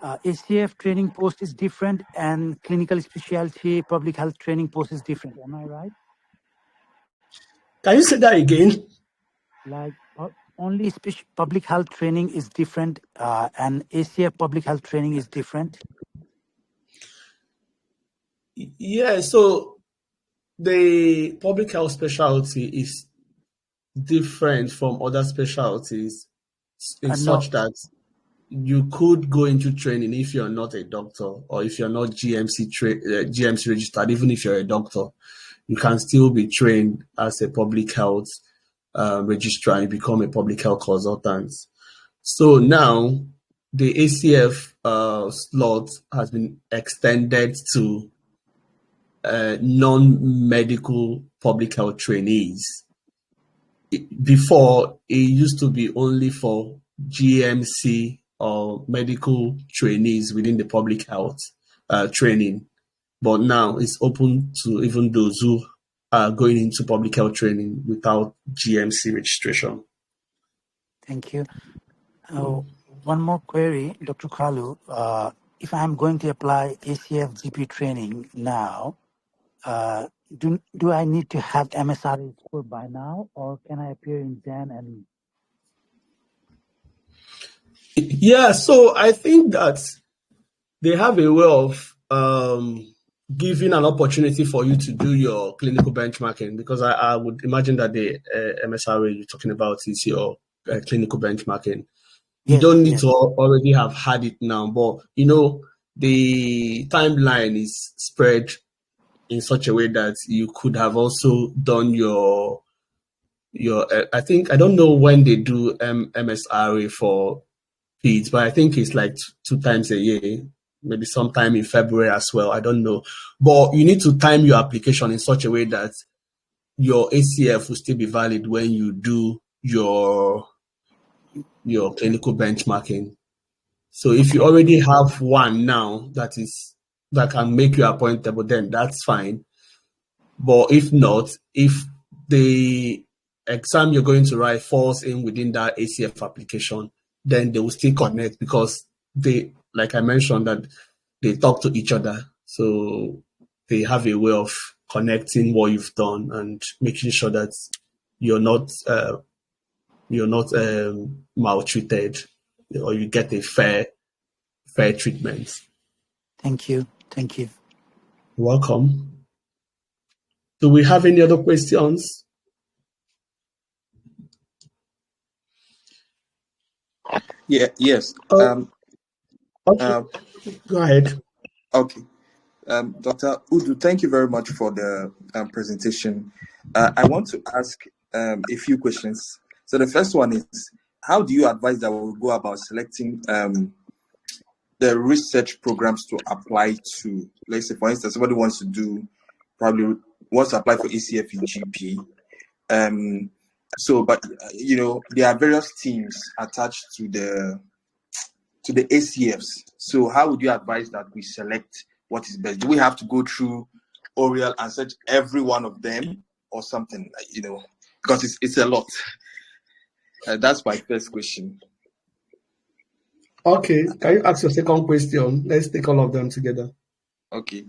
ACF training post is different and clinical specialty public health training post is different. Am I right? Can you say that again? Like only public health training is different and ACF public health training is different? Yeah, so the public health specialty is different from other specialties in such that you could go into training if you're not a doctor or if you're not GMC registered. Even if you're a doctor, you can still be trained as a public health registrar and become a public health consultant. So now the ACF slot has been extended to non-medical public health trainees. Before, it used to be only for GMC or medical trainees within the public health training, but now it's open to even those who are going into public health training without GMC registration. Thank you. One more query, Dr. Kalu. If I'm going to apply ACF GP training now, do I need to have MSRA score by now, or can I appear in Jan and? Yeah, so I think that they have a way of giving an opportunity for you to do your clinical benchmarking, because I would imagine that the MSRA you're talking about is your clinical benchmarking. You don't need to already have had it now, but the timeline is spread in such a way that you could have also done your I think, I don't know when they do MSRA for PEDS, but I think it's like 2 times a year, maybe sometime in February as well. I don't know. But you need to time your application in such a way that your ACF will still be valid when you do your clinical benchmarking. So if you already have one now that can make you appointable, then that's fine. But if not, if the exam you're going to write falls in within that ACF application, then they will still connect, because they, like I mentioned, that they talk to each other. So they have a way of connecting what you've done and making sure that you're not maltreated, or you get a fair treatment. Thank you. Thank you. Welcome. Do we have any other questions? Yeah. Yes. Okay. Go ahead. Okay. Dr. Udu, thank you very much for the presentation. I want to ask a few questions. So the first one is, how do you advise that we go about selecting the research programs to apply to? Let's say, for instance, somebody wants to apply for ACF in GP. But there are various teams attached to the ACFs. So how would you advise that we select what is best? Do we have to go through Oriel and search every one of them or something? Because it's a lot. That's my first question. Okay, can you ask your second question? Let's take all of them together. Okay.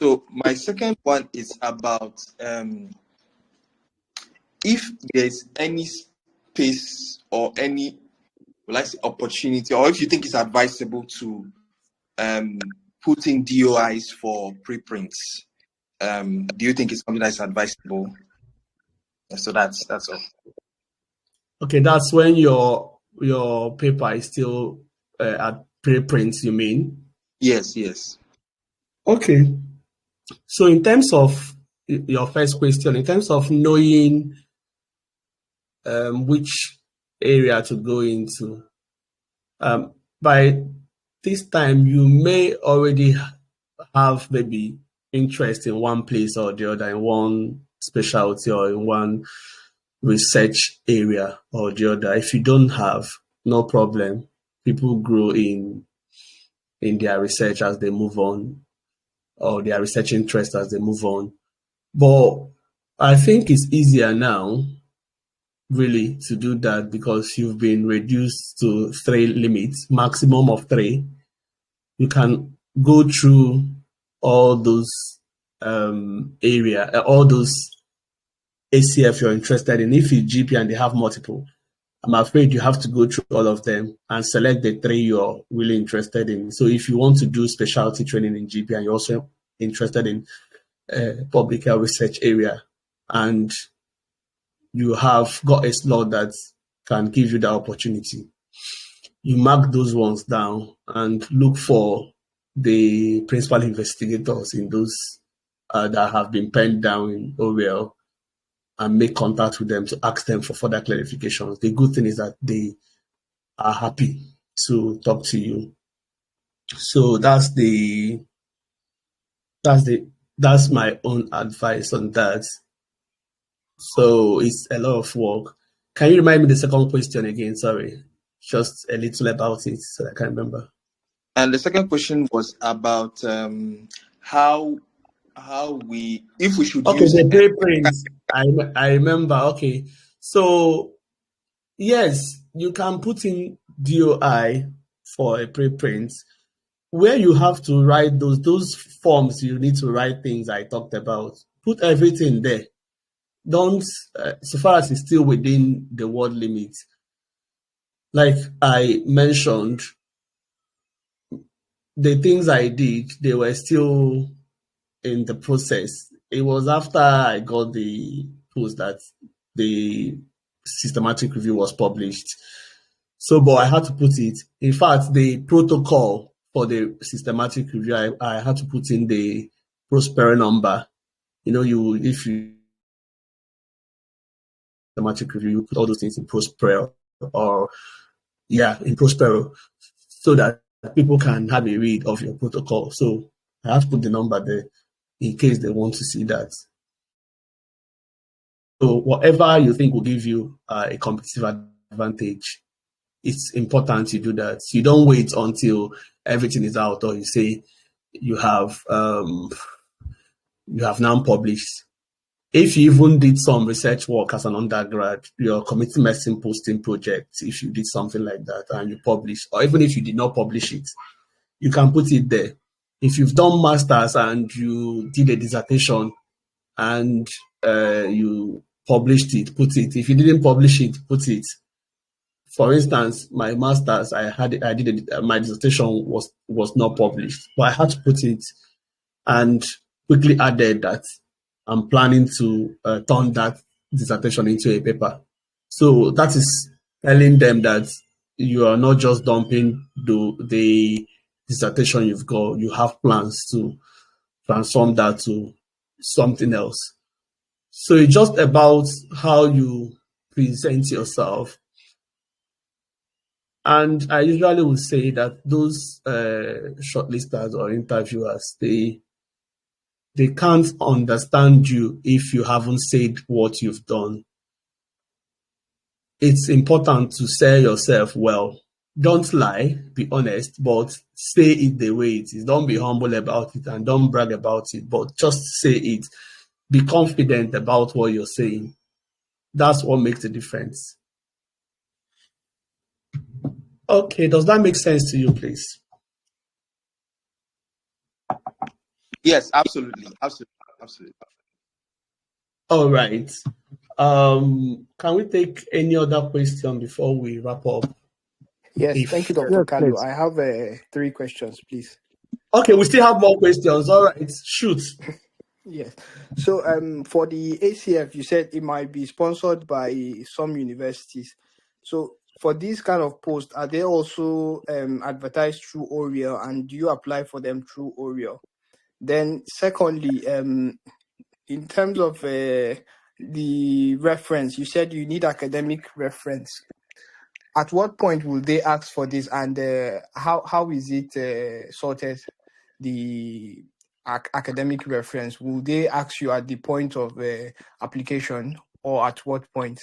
So my second one is about if there's any space or any opportunity, or if you think it's advisable to put in DOIs for preprints. Do you think it's something that's advisable? So that's all. Okay, that's when your paper is still at preprints, you mean? Yes. Okay. So in terms of your first question, in terms of knowing which area to go into, by this time you may already have maybe interest in one place or the other, in one specialty or in one research area or the other. If you don't have, no problem. People grow in their research as they move on, or their research interest as they move on. But I think it's easier now, really, to do that because you've been reduced to 3 limits, maximum of 3. You can go through all those all those ACF you're interested in. If it's GP and they have multiple, I'm afraid you have to go through all of them and select the 3 you're really interested in. So if you want to do specialty training in GP and you're also interested in public health research area, and you have got a slot that can give you the opportunity, you mark those ones down and look for the principal investigators in those that have been penned down in ORL and make contact with them to ask them for further clarifications. The good thing is that they are happy to talk to you. So that's my own advice on that. So it's a lot of work. Can you remind me the second question again? Sorry, just a little about it so I can remember. And the second question was about how we, if we should use the preprints. I remember. Okay, so yes, you can put in DOI for a preprint where you have to write those forms. You need to write things I talked about. Put everything there. Don't, so far as it's still within the word limit. Like I mentioned, the things I did, they were still in the process. It was after I got the post that the systematic review was published. So, but I had to put it. In fact, the protocol for the systematic review, I had to put in the Prospero number. If you systematic review, you put all those things in Prospero in Prospero, so that people can have a read of your protocol. So I have to put the number there in case they want to see that. So whatever you think will give you a competitive advantage, it's important you do that. You don't wait until everything is out, or you say you have now published. If you even did some research work as an undergrad, your community medicine posting project, if you did something like that and you publish, or even if you did not publish it, you can put it there. If you've done masters and you did a dissertation and you published it, put it. If you didn't publish it, put it. For instance, my masters, my dissertation was not published, but I had to put it and quickly added that I'm planning to turn that dissertation into a paper. So that is telling them that you are not just dumping the dissertation you've got, you have plans to transform that to something else. So it's just about how you present yourself. And I usually would say that those shortlisters or interviewers, they can't understand you if you haven't said what you've done. It's important to sell yourself well. Don't lie, be honest, but say it the way it is. Don't be humble about it and don't brag about it, but just say it. Be confident about what you're saying. That's what makes the difference. Okay, does that make sense to you, please? Yes, absolutely. All right. Can we take any other question before we wrap up? Yes, thank you, Dr. Kalu. Please. I have 3 questions, please. Okay, we still have more questions. All right, shoot. Yes. So for the ACF, you said it might be sponsored by some universities. So for these kind of posts, are they also advertised through Oriel, and do you apply for them through Oriel? Then secondly, in terms of the reference, you said you need academic reference. At what point will they ask for this, and how is it sorted? The academic reference, will they ask you at the point of application, or at what point?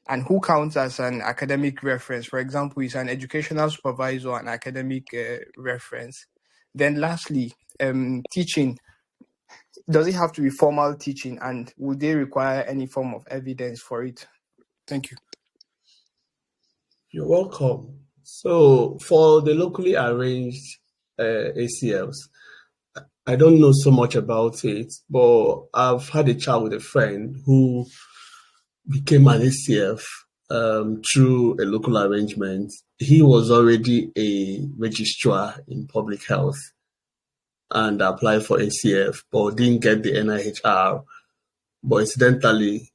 And who counts as an academic reference? For example, is an educational supervisor an academic reference? Then lastly, teaching, does it have to be formal teaching, and would they require any form of evidence for it? Thank you. You're welcome. So for the locally arranged ACLs, I don't know so much about it, but I've had a chat with a friend who became an ACF through a local arrangement. He was already a registrar in public health and applied for ACF, but didn't get the NIHR. But incidentally,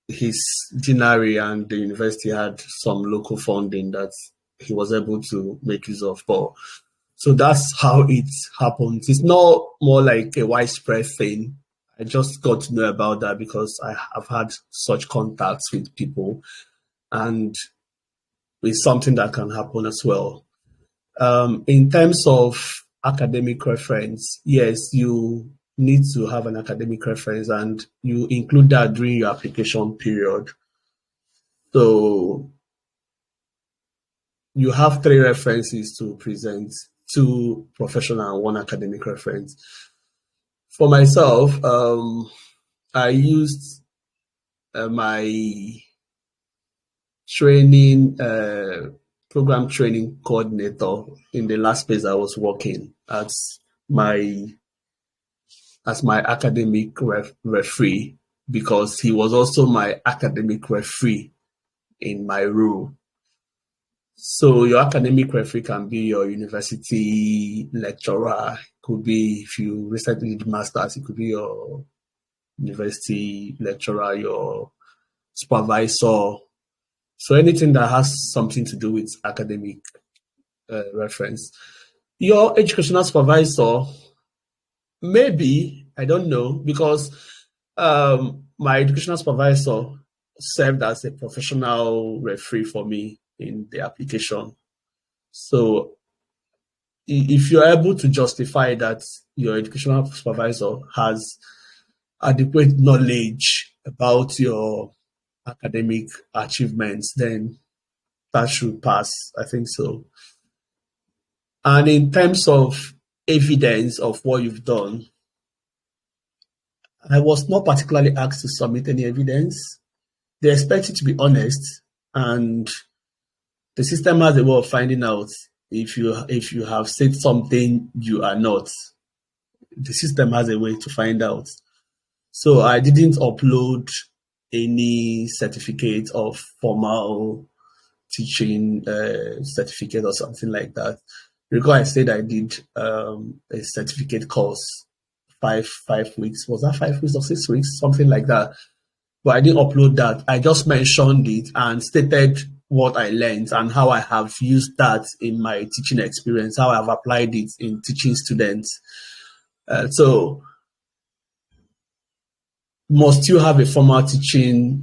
his deanery and the university had some local funding that he was able to make use of. So that's how it happens. It's not more like a widespread thing. I just got to know about that because I have had such contacts with people, and it's something that can happen as well. In terms of academic reference, yes, you need to have an academic reference, and you include that during your application period. So you have 3 references to present, 2 professional and 1 academic reference. For myself, I used my training program training coordinator in the last place I was working as my academic referee, because he was also my academic referee in my role. So your academic referee can be your university lecturer. It could be, if you recently did masters, it could be your university lecturer, your supervisor. So anything that has something to do with academic reference. Your educational supervisor, maybe, I don't know, because my educational supervisor served as a professional referee for me in the application. So if you're able to justify that your educational supervisor has adequate knowledge about your academic achievements, then that should pass. I think so. And in terms of evidence of what you've done, I was not particularly asked to submit any evidence. They expect you to be honest, and the system has a way of finding out if you have said something you are not. The system has a way to find out. So I didn't upload any certificate of formal teaching certificate or something like that. Because I said I did a certificate course, five weeks. Was that 5 weeks or 6 weeks? Something like that. But I didn't upload that. I just mentioned it and stated what I learned and how I have used that in my teaching experience, how I've applied it in teaching students. So must you have a formal teaching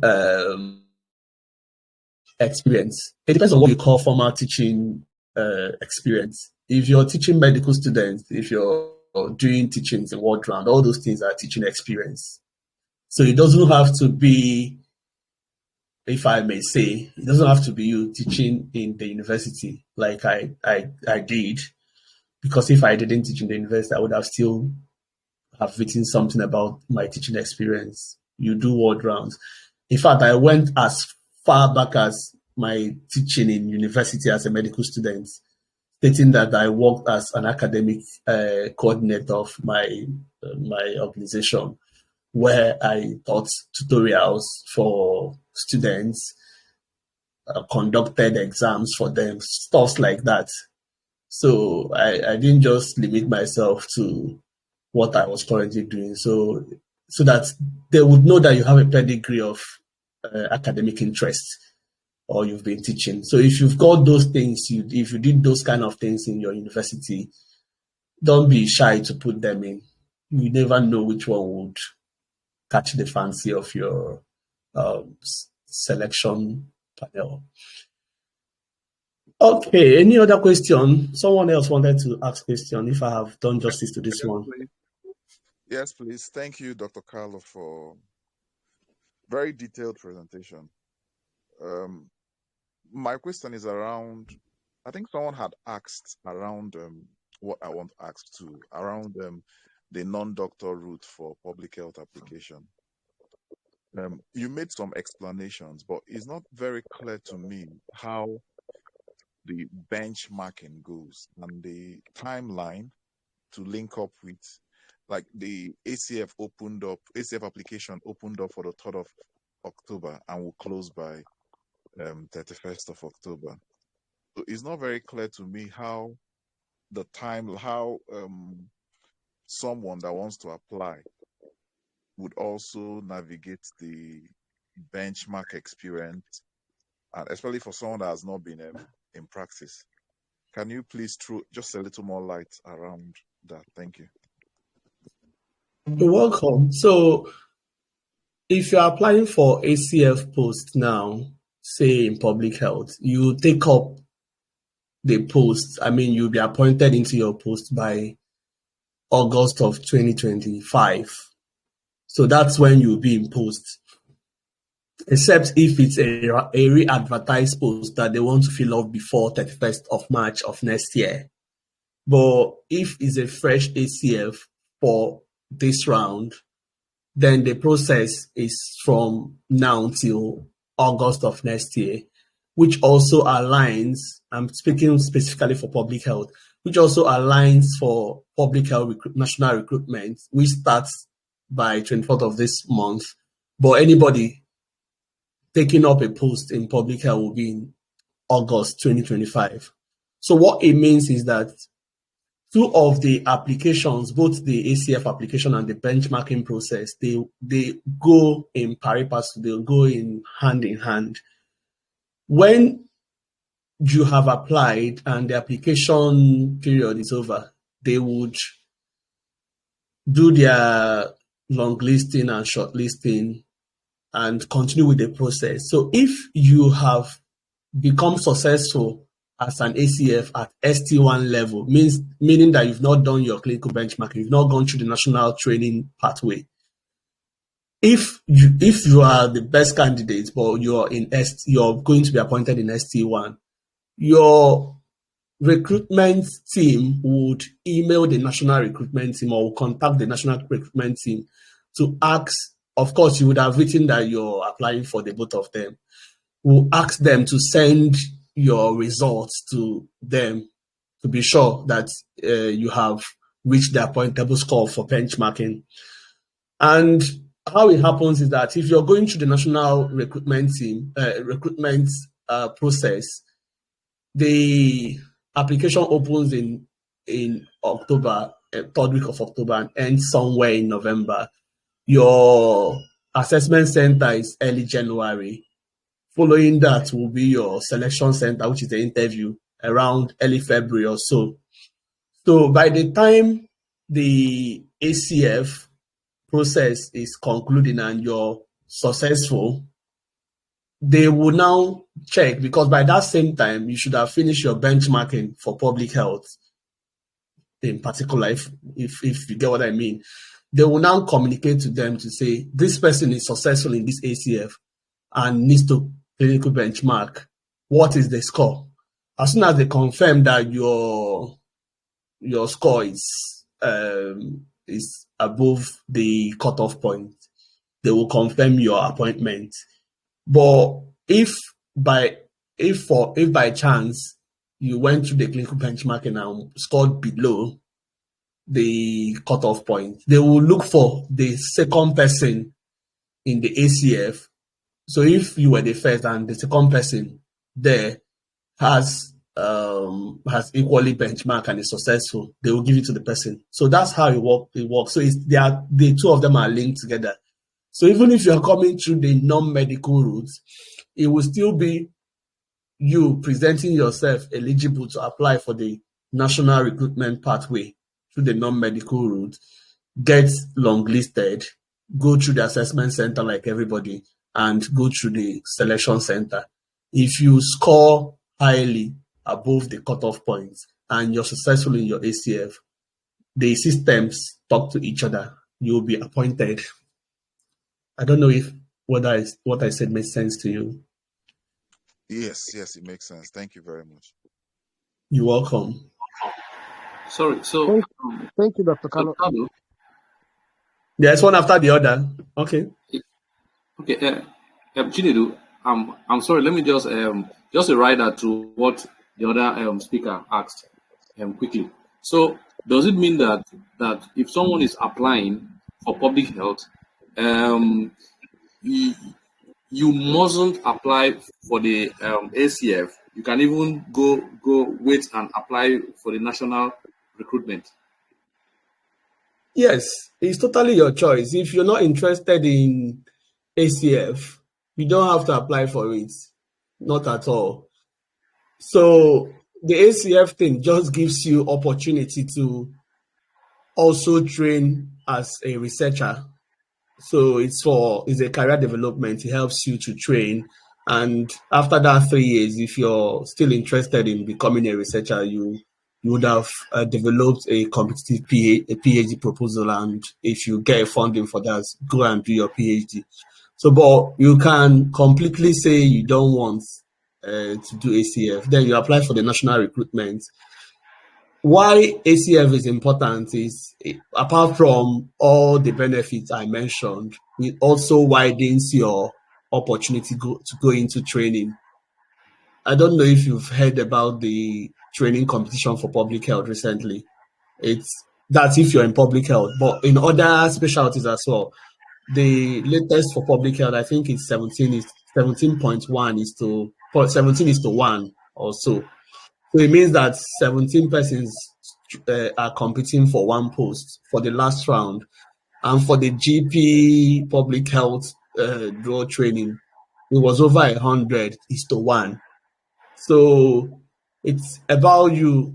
experience. It depends on what you call formal teaching experience. If you're teaching medical students, if you're doing teachings in ward round, all those things are teaching experience. So it doesn't have to be, if I may say, it doesn't have to be you teaching in the university like I did, because if I didn't teach in the university, I would have still have written something about my teaching experience. You do ward rounds. In fact, I went as far back as my teaching in university as a medical student, stating that I worked as an academic coordinator of my organization, where I taught tutorials for students, conducted exams for them, stuff like that. So I didn't just limit myself to what I was currently doing. So that they would know that you have a pedigree of academic interest, or you've been teaching. So if you've got those things, if you did those kind of things in your university, don't be shy to put them in. You never know which one would catch the fancy of your selection panel. Okay, any other question? Someone else wanted to ask question, if I have done justice to this one. Yes, please. Thank you, Dr. Carlo, for very detailed presentation. My question is around, I think someone had asked around what I want to ask too, around the non-doctor route for public health application. You made some explanations, but it's not very clear to me how the benchmarking goes and the timeline to link up with, like, the ACF application opened up for the 3rd of October and will close by 31st of October. So it's not very clear to me how someone that wants to apply would also navigate the benchmark experience, and especially for someone that has not been in practice. Can you please throw just a little more light around that? Thank you. You're welcome. So if you're applying for ACF post now, say in public health, you take up the post. I mean, you'll be appointed into your post by August of 2025. So that's when you'll be in post. Except if it's a re-advertised post that they want to fill up before 31st of March of next year. But if it's a fresh ACF for this round, then the process is from now till August of next year, which also aligns, I'm speaking specifically for public health, which also aligns for public health national recruitment, which starts by 24th of this month. But anybody taking up a post in public health will be in August 2025. So what it means is that two of the applications, both the ACF application and the benchmarking process, they go in pari passu, they'll go in hand. When you have applied and the application period is over, they would do their long listing and short listing and continue with the process. So if you have become successful as an ACF at ST1 level, meaning that you've not done your clinical benchmarking, you've not gone through the national training pathway. If you are the best candidate, but you're going to be appointed in ST1, your recruitment team would email the national recruitment team or contact the national recruitment team to ask. Of course, you would have written that you're applying for the both of them. We'll ask them to send your results to them to be sure that you have reached the appointable score for benchmarking. And how it happens is that if you're going through the national recruitment team, process, the application opens in October, 3rd week of October, and ends somewhere in November. Your assessment center is early January. Following that will be your selection center, which is the interview, around early February or so. So by the time the ACF process is concluding and you're successful, they will now check, because by that same time, you should have finished your benchmarking for public health in particular, if you get what I mean. They will now communicate to them to say, this person is successful in this ACF and needs to clinical benchmark. What is the score? As soon as they confirm that your score is above the cutoff point, they will confirm your appointment. But if by chance you went through the clinical benchmarking and scored below the cutoff point, they will look for the second person in the ACF. So if you were the first and the second person there has equally benchmarked and is successful, they will give it to the person. So that's how it works. So the two of them are linked together. So even if you're coming through the non-medical routes, it will still be you presenting yourself eligible to apply for the national recruitment pathway through the non-medical route, get long-listed, go through the assessment center like everybody, and go through the selection center. If you score highly above the cutoff points and you're successful in your ACF, the systems talk to each other. You'll be appointed. I don't know if what I said made sense to you. Yes, it makes sense. Thank you very much. You're welcome. Sorry, so Thank you, Dr. Kalo. There's one after the other. Okay. Okay, Chinedu, I'm sorry. Let me just a rider to what the other speaker asked quickly. So does it mean that if someone is applying for public health, you mustn't apply for the ACF? You can even go wait and apply for the national recruitment. Yes, it's totally your choice. If you're not interested in ACF, you don't have to apply for it. Not at all. So the ACF thing just gives you opportunity to also train as a researcher. So it's a career development. It helps you to train. And after that 3 years, if you're still interested in becoming a researcher, you would have developed a competitive PhD proposal. And if you get funding for that, go and do your PhD. So, but you can completely say you don't want to do ACF. Then you apply for the national recruitment. Why ACF is important is, apart from all the benefits I mentioned, it also widens your opportunity to go into training. I don't know if you've heard about the training competition for public health recently. That's if you're in public health, but in other specialties as well. The latest for public health, I think it's 17.1 is to 17 is to 1 or so. So it means that 17 persons are competing for one post for the last round. And for the GP public health draw training, it was over 100 is to 1. So it's about you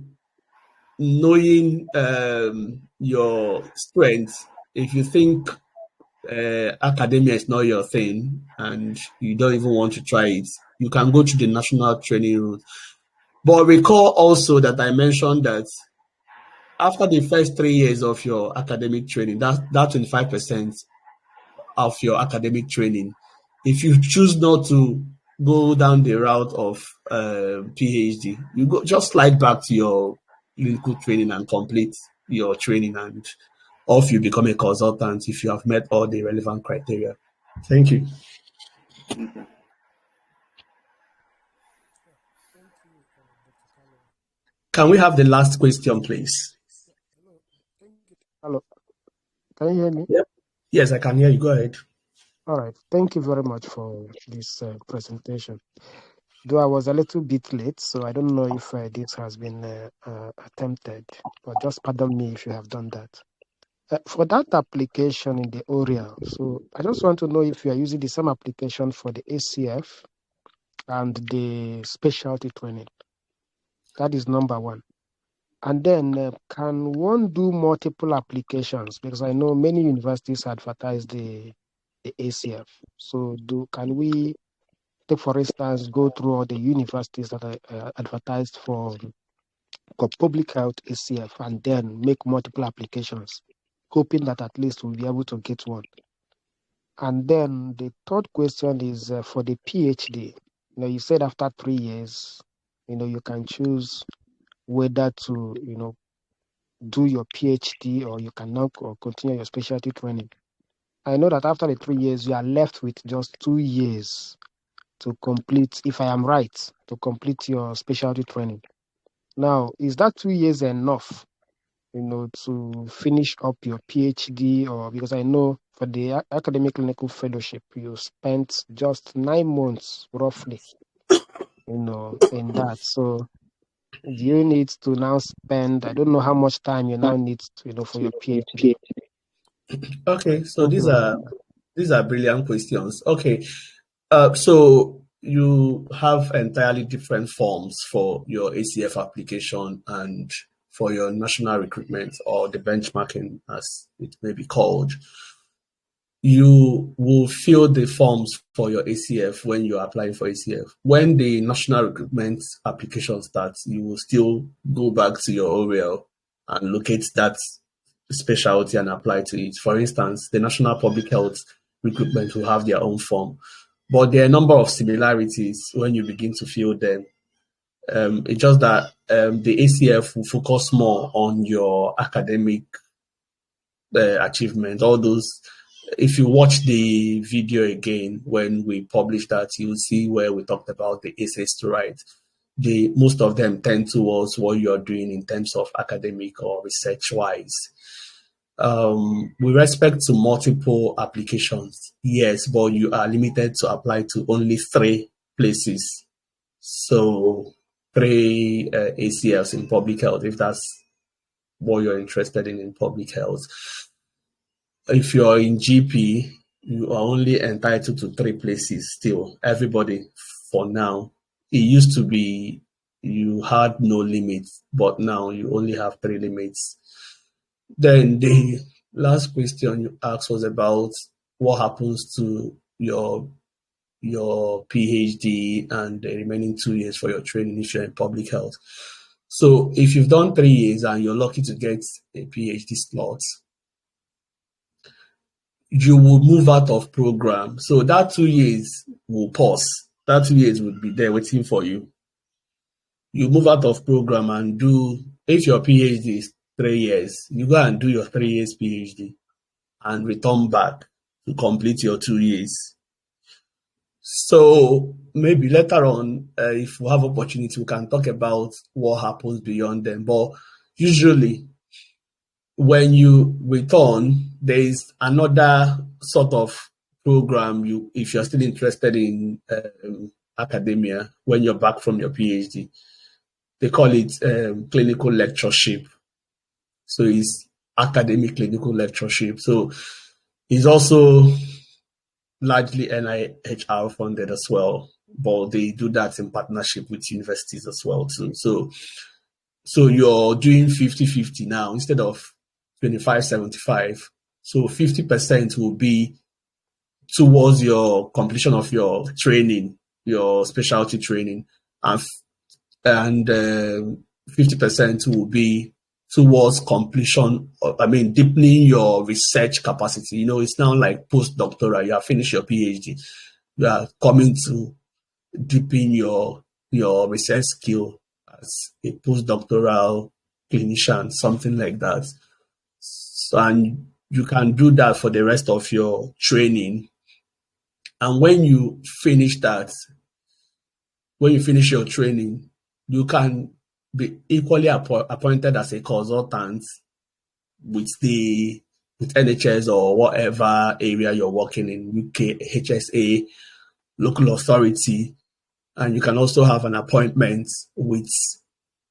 knowing your strengths. If you think academia is not your thing and you don't even want to try it, you can go to the national training route. But recall also that I mentioned that after the first 3 years of your academic training, that 25% of your academic training, if you choose not to go down the route of PhD, you just slide back to your clinical training and complete your training, and off you become a consultant if you have met all the relevant criteria. Thank you. Okay. Can we have the last question, please? Hello. Can you hear me? Yep. Yes, I can hear you. Go ahead. All right. Thank you very much for this presentation. Though I was a little bit late, so I don't know if this has been attempted, but just pardon me if you have done that. For that application in the ORIA, so I just want to know if you are using the same application for the ACF and the specialty training. That is number one. And then can one do multiple applications? Because I know many universities advertise the ACF. So can we take for instance, go through all the universities that are advertised for public health ACF and then make multiple applications, hoping that at least we'll be able to get one. And then the third question is for the PhD. You said after 3 years, you can choose whether to, do your PhD or you can now continue your specialty training. I know that after the 3 years, you are left with just 2 years to complete, if I am right, to complete your specialty training. Now, is that 2 years enough, to finish up your PhD? Or because I know for the academic clinical fellowship, you spent just 9 months roughly, in that. So do you need to now spend, I don't know how much time you now need to, for your PhD? Okay, so Thank these you very are much. brilliant questions. Okay, so you have entirely different forms for your ACF application and for your national recruitment, or the benchmarking as it may be called. You will fill the forms for your ACF when you're applying for ACF. When the national recruitment application starts, you will still go back to your ORL and locate that specialty and apply to it. For instance, the National Public Health Recruitment will have their own form, but there are a number of similarities when you begin to fill them. It's just that the ACF will focus more on your academic achievement, all those. If you watch the video again when we published that, you'll see where we talked about the essays to write. Most of them tend towards what you're doing in terms of academic or research wise. With respect to multiple applications, yes, but you are limited to apply to only 3 places. So 3 ACFs in public health, if that's what you're interested in public health. If you're in GP, you are only entitled to 3 places still. Everybody for now. It used to be you had no limits, but now you only have 3 limits. Then the last question you asked was about what happens to your PhD and the remaining 2 years for your training if you're in public health. So if you've done 3 years and you're lucky to get a PhD slot, you will move out of program. So that 2 years will pause. That 2 years will be there waiting for you. You move out of program and do, if your PhD is 3 years, you go and do your 3 years PhD and return back to complete your 2 years. So maybe later on, if we have opportunity, we can talk about what happens beyond them. But usually, when you return, there is another sort of program. If you're still interested in academia, when you're back from your PhD, they call it clinical lectureship. So it's academic clinical lectureship. So it's also largely NIHR funded as well, but they do that in partnership with universities as well too. So you're doing 50-50 now instead of 25-75. So 50% will be towards your completion of your training, your specialty training, and 50% will be towards completion, deepening your research capacity. It's now like postdoctoral. You have finished your PhD. You are coming to deepen your research skill as a postdoctoral clinician, something like that. So, and you can do that for the rest of your training. And when you finish your training, you can be equally appointed as a consultant with NHS or whatever area you're working in, UK, HSA, local authority, and you can also have an appointment with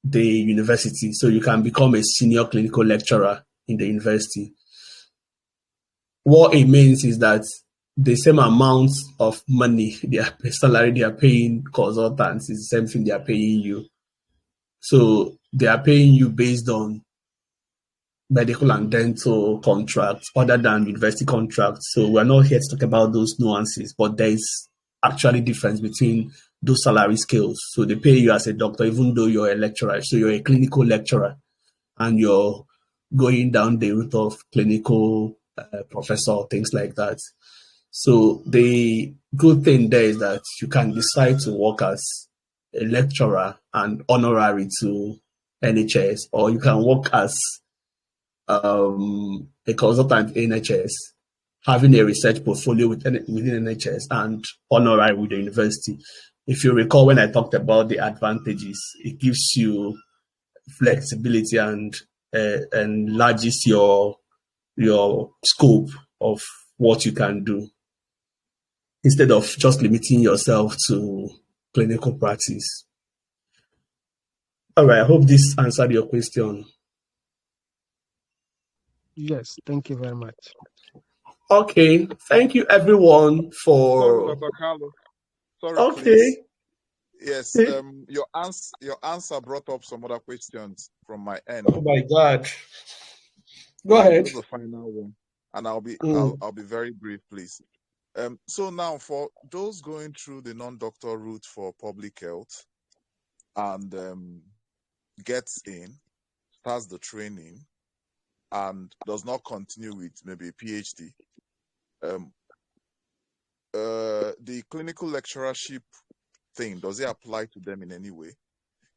the university. So you can become a senior clinical lecturer in the university. What it means is that the same amount of money, their salary they are paying consultants is the same thing they are paying you. So they are paying you based on medical and dental contracts other than university contracts. So we're not here to talk about those nuances, but there is actually difference between those salary scales. So they pay you as a doctor, even though you're a lecturer. So you're a clinical lecturer and you're going down the route of clinical professor, things like that. So the good thing there is that you can decide to work as a lecturer and honorary to NHS, or you can work as a consultant in NHS, having a research portfolio within NHS and honorary with the university. If you recall when I talked about the advantages, it gives you flexibility and enlarges your scope of what you can do instead of just limiting yourself to clinical practice. All right, I hope this answered your question. Yes, thank you very much. Okay, thank you everyone Sorry, for. Dr. Carlos. Sorry, Okay. please. Yes, your answer brought up some other questions from my end. Oh my God. Go ahead. Just the final one, and I'll be very brief, please. So now for those going through the non-doctor route for public health and gets in, starts the training, and does not continue with maybe a PhD, the clinical lecturership thing, does it apply to them in any way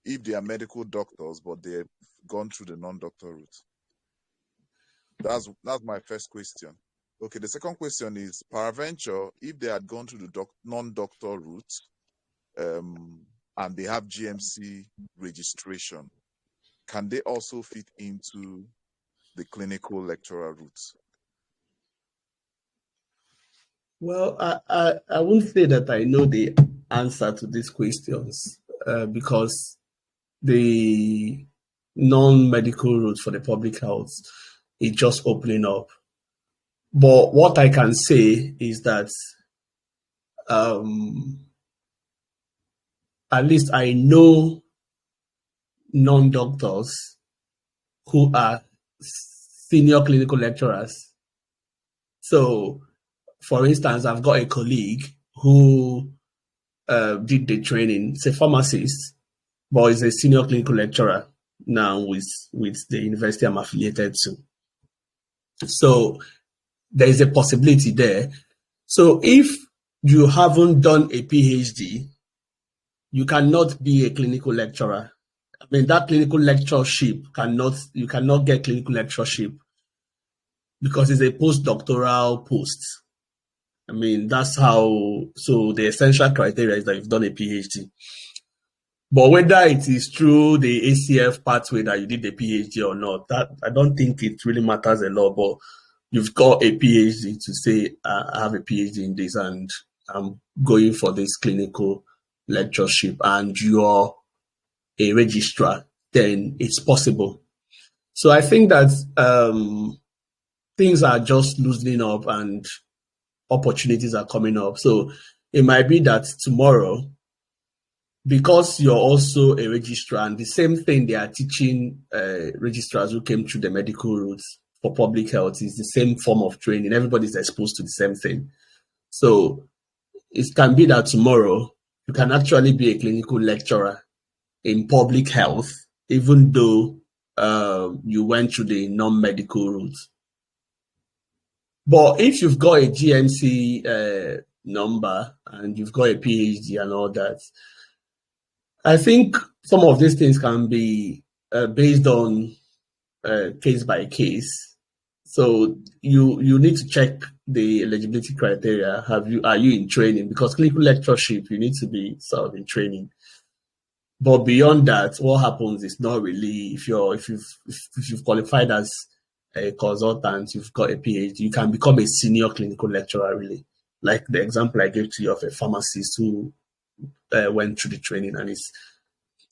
if they are medical doctors but they've gone through the non-doctor route? That's my first question. Okay, the second question is, peradventure, if they had gone through the non-doctor route and they have GMC registration, can they also fit into the clinical lecturer route? Well, I wouldn't say that I know the answer to these questions because the non-medical route for the public health is just opening up. But what I can say is that at least I know non-doctors who are senior clinical lecturers. So, for instance, I've got a colleague who did the training. It's a pharmacist, but is a senior clinical lecturer now with the university I'm affiliated to. So there is a possibility there. So if you haven't done a PhD, you cannot be a clinical lecturer. I mean, that clinical lectureship you cannot get clinical lectureship because it's a postdoctoral post. I mean, that's how, so the essential criteria is that you've done a PhD. But whether it is through the ACF pathway that you did the PhD or not, that I don't think it really matters a lot. But you've got a PhD to say, I have a PhD in this and I'm going for this clinical lectureship, and you're a registrar, then it's possible. So I think that things are just loosening up and opportunities are coming up. So it might be that tomorrow, because you're also a registrar, and the same thing they are teaching registrars who came through the medical routes for public health is the same form of training. Everybody's exposed to the same thing. So it can be that tomorrow you can actually be a clinical lecturer in public health, even though you went through the non-medical route. But if you've got a GMC number and you've got a PhD and all that, I think some of these things can be based on case by case. So you need to check the eligibility criteria. Are you in training? Because clinical lectureship, you need to be sort of in training. But beyond that, what happens is not really, if you've qualified as a consultant, you've got a PhD, you can become a senior clinical lecturer, really. Like the example I gave to you of a pharmacist who went through the training and is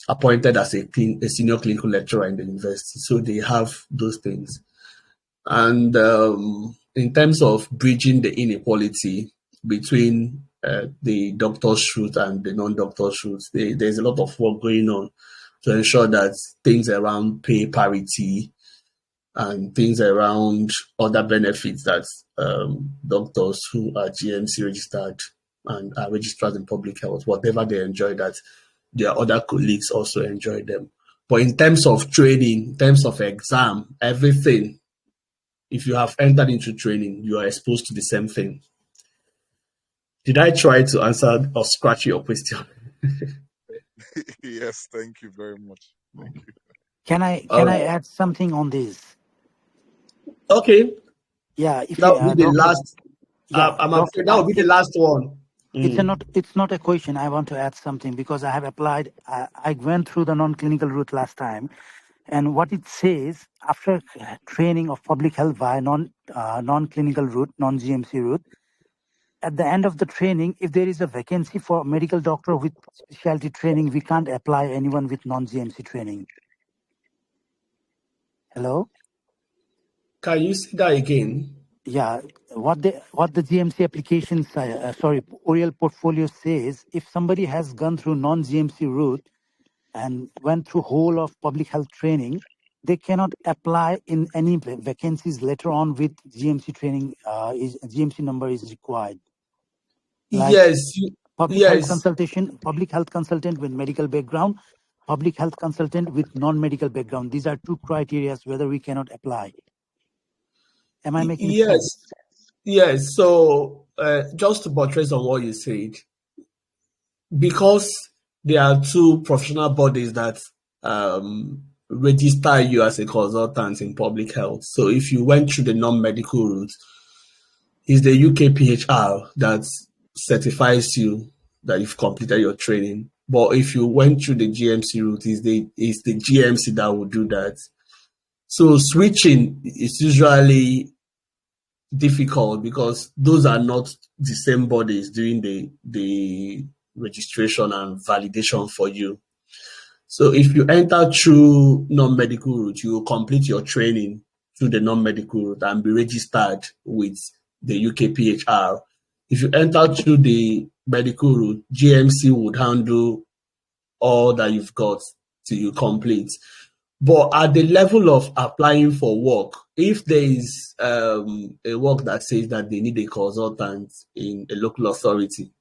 appointed as a senior clinical lecturer in the university. So they have those things. And in terms of bridging the inequality between the doctor's route and the non-doctor's route, there's a lot of work going on to ensure that things around pay parity and things around other benefits that doctors who are GMC registered and are registrars in public health, whatever they enjoy, that their other colleagues also enjoy them. But in terms of training, in terms of exam, everything, if you have entered into training, you are exposed to the same thing. Did I try to answer or scratch your question? Yes, thank you very much. Thank you. Can I add something on this? Okay. Yeah, if that you, will be the doctor, last. yeah, I'm doctor, afraid that will be the last one. it's not a question. I want to add something because I have applied. I went through the non-clinical route last time, and what it says after training of public health via non-clinical route, non-GMC route, at the end of the training, if there is a vacancy for medical doctor with specialty training, we can't apply anyone with non-GMC training. Hello? Can you say that again? Yeah, what the GMC application, Oriel portfolio says, if somebody has gone through non-GMC route and went through whole of public health training, they cannot apply in any vacancies later on with GMC training. GMC number is required. Like Yes. public health consultation, public health consultant with medical background, public health consultant with non-medical background. These are two criteria whether we cannot apply. Am I making sense? Yes. So just to buttress on what you said, because there are two professional bodies that register you as a consultant in public health. So if you went through the non-medical route, it's the UKPHR that certifies you that you've completed your training. But if you went through the GMC route, it's the GMC that will do that. So switching is usually difficult because those are not the same bodies doing the registration and validation for you. So if you enter through non-medical route, you will complete your training through the non-medical route and be registered with the UKPHR. If you enter through the medical route, GMC would handle all that you've got till you complete. But at the level of applying for work, if there is a work that says that they need a consultant in a local authority,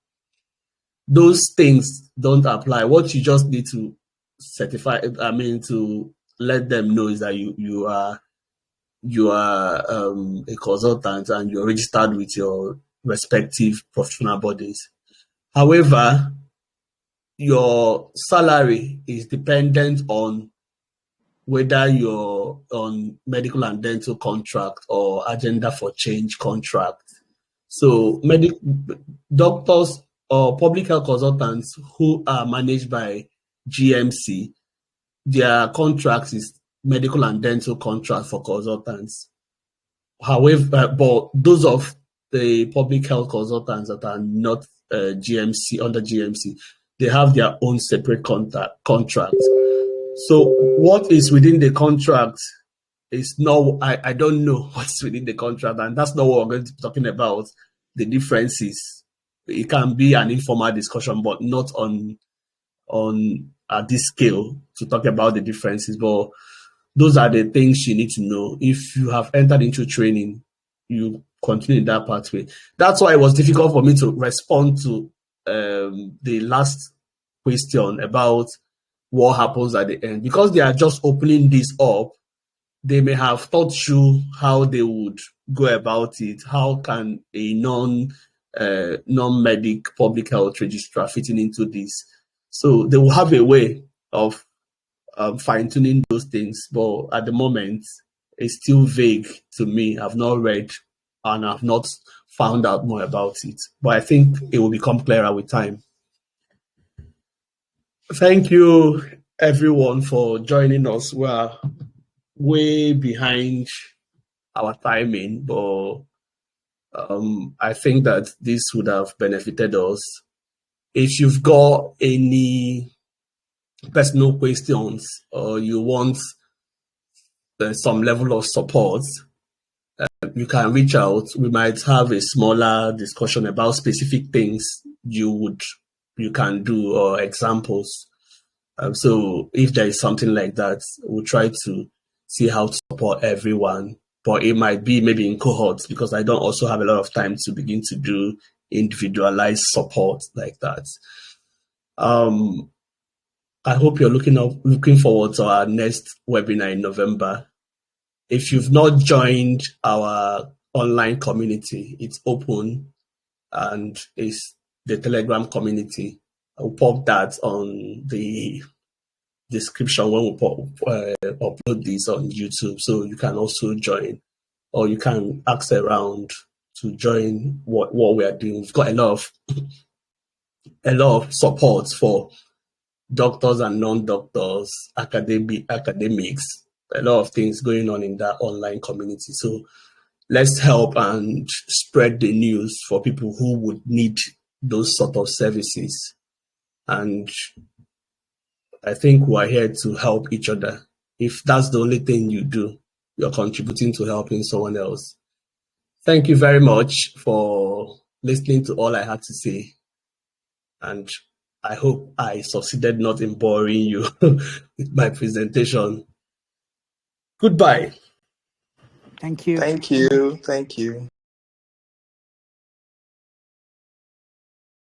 those things don't apply. What you just need to to let them know is that you are a consultant and you're registered with your respective professional bodies. However, your salary is dependent on whether you're on medical and dental contract or agenda for change contract. So doctors or public health consultants who are managed by GMC, their contract is medical and dental contract for consultants. However, but those of the public health consultants that are not GMC, under GMC, they have their own separate contract. So what is within the contract is not, I don't know what's within the contract, and that's not what we're going to be talking about, the differences. It can be an informal discussion, but not on this scale to talk about the differences. But those are the things you need to know. If you have entered into training, you continue in that pathway. That's why it was difficult for me to respond to the last question about what happens at the end, because they are just opening this up. They may have taught you how they would go about it. How can a non-medic public health registrar fitting into this? So they will have a way of fine-tuning those things, but at the moment it's still vague to me. I've not read and I've not found out more about it, but I think it will become clearer with time. Thank you, everyone, for joining us. We're way behind our timing, but I think that this would have benefited us. If you've got any personal questions or you want some level of support, you can reach out. We might have a smaller discussion about specific things you can do or examples. So if there is something like that, we'll try to see how to support everyone. But it might be maybe in cohorts, because I don't also have a lot of time to begin to do individualized support like that. I hope you're looking forward to our next webinar in November. If you've not joined our online community, it's open and it's the Telegram community. I'll pop that on the description when we upload this on YouTube, so you can also join, or you can ask around to join what we are doing. We've got a lot of support for doctors and non-doctors, academics, a lot of things going on in that online community. So let's help and spread the news for people who would need those sort of services. And I think we're here to help each other. If that's the only thing you do, you're contributing to helping someone else. Thank you very much for listening to all I had to say. And I hope I succeeded not in boring you with my presentation. Goodbye. Thank you. Thank you. Thank you.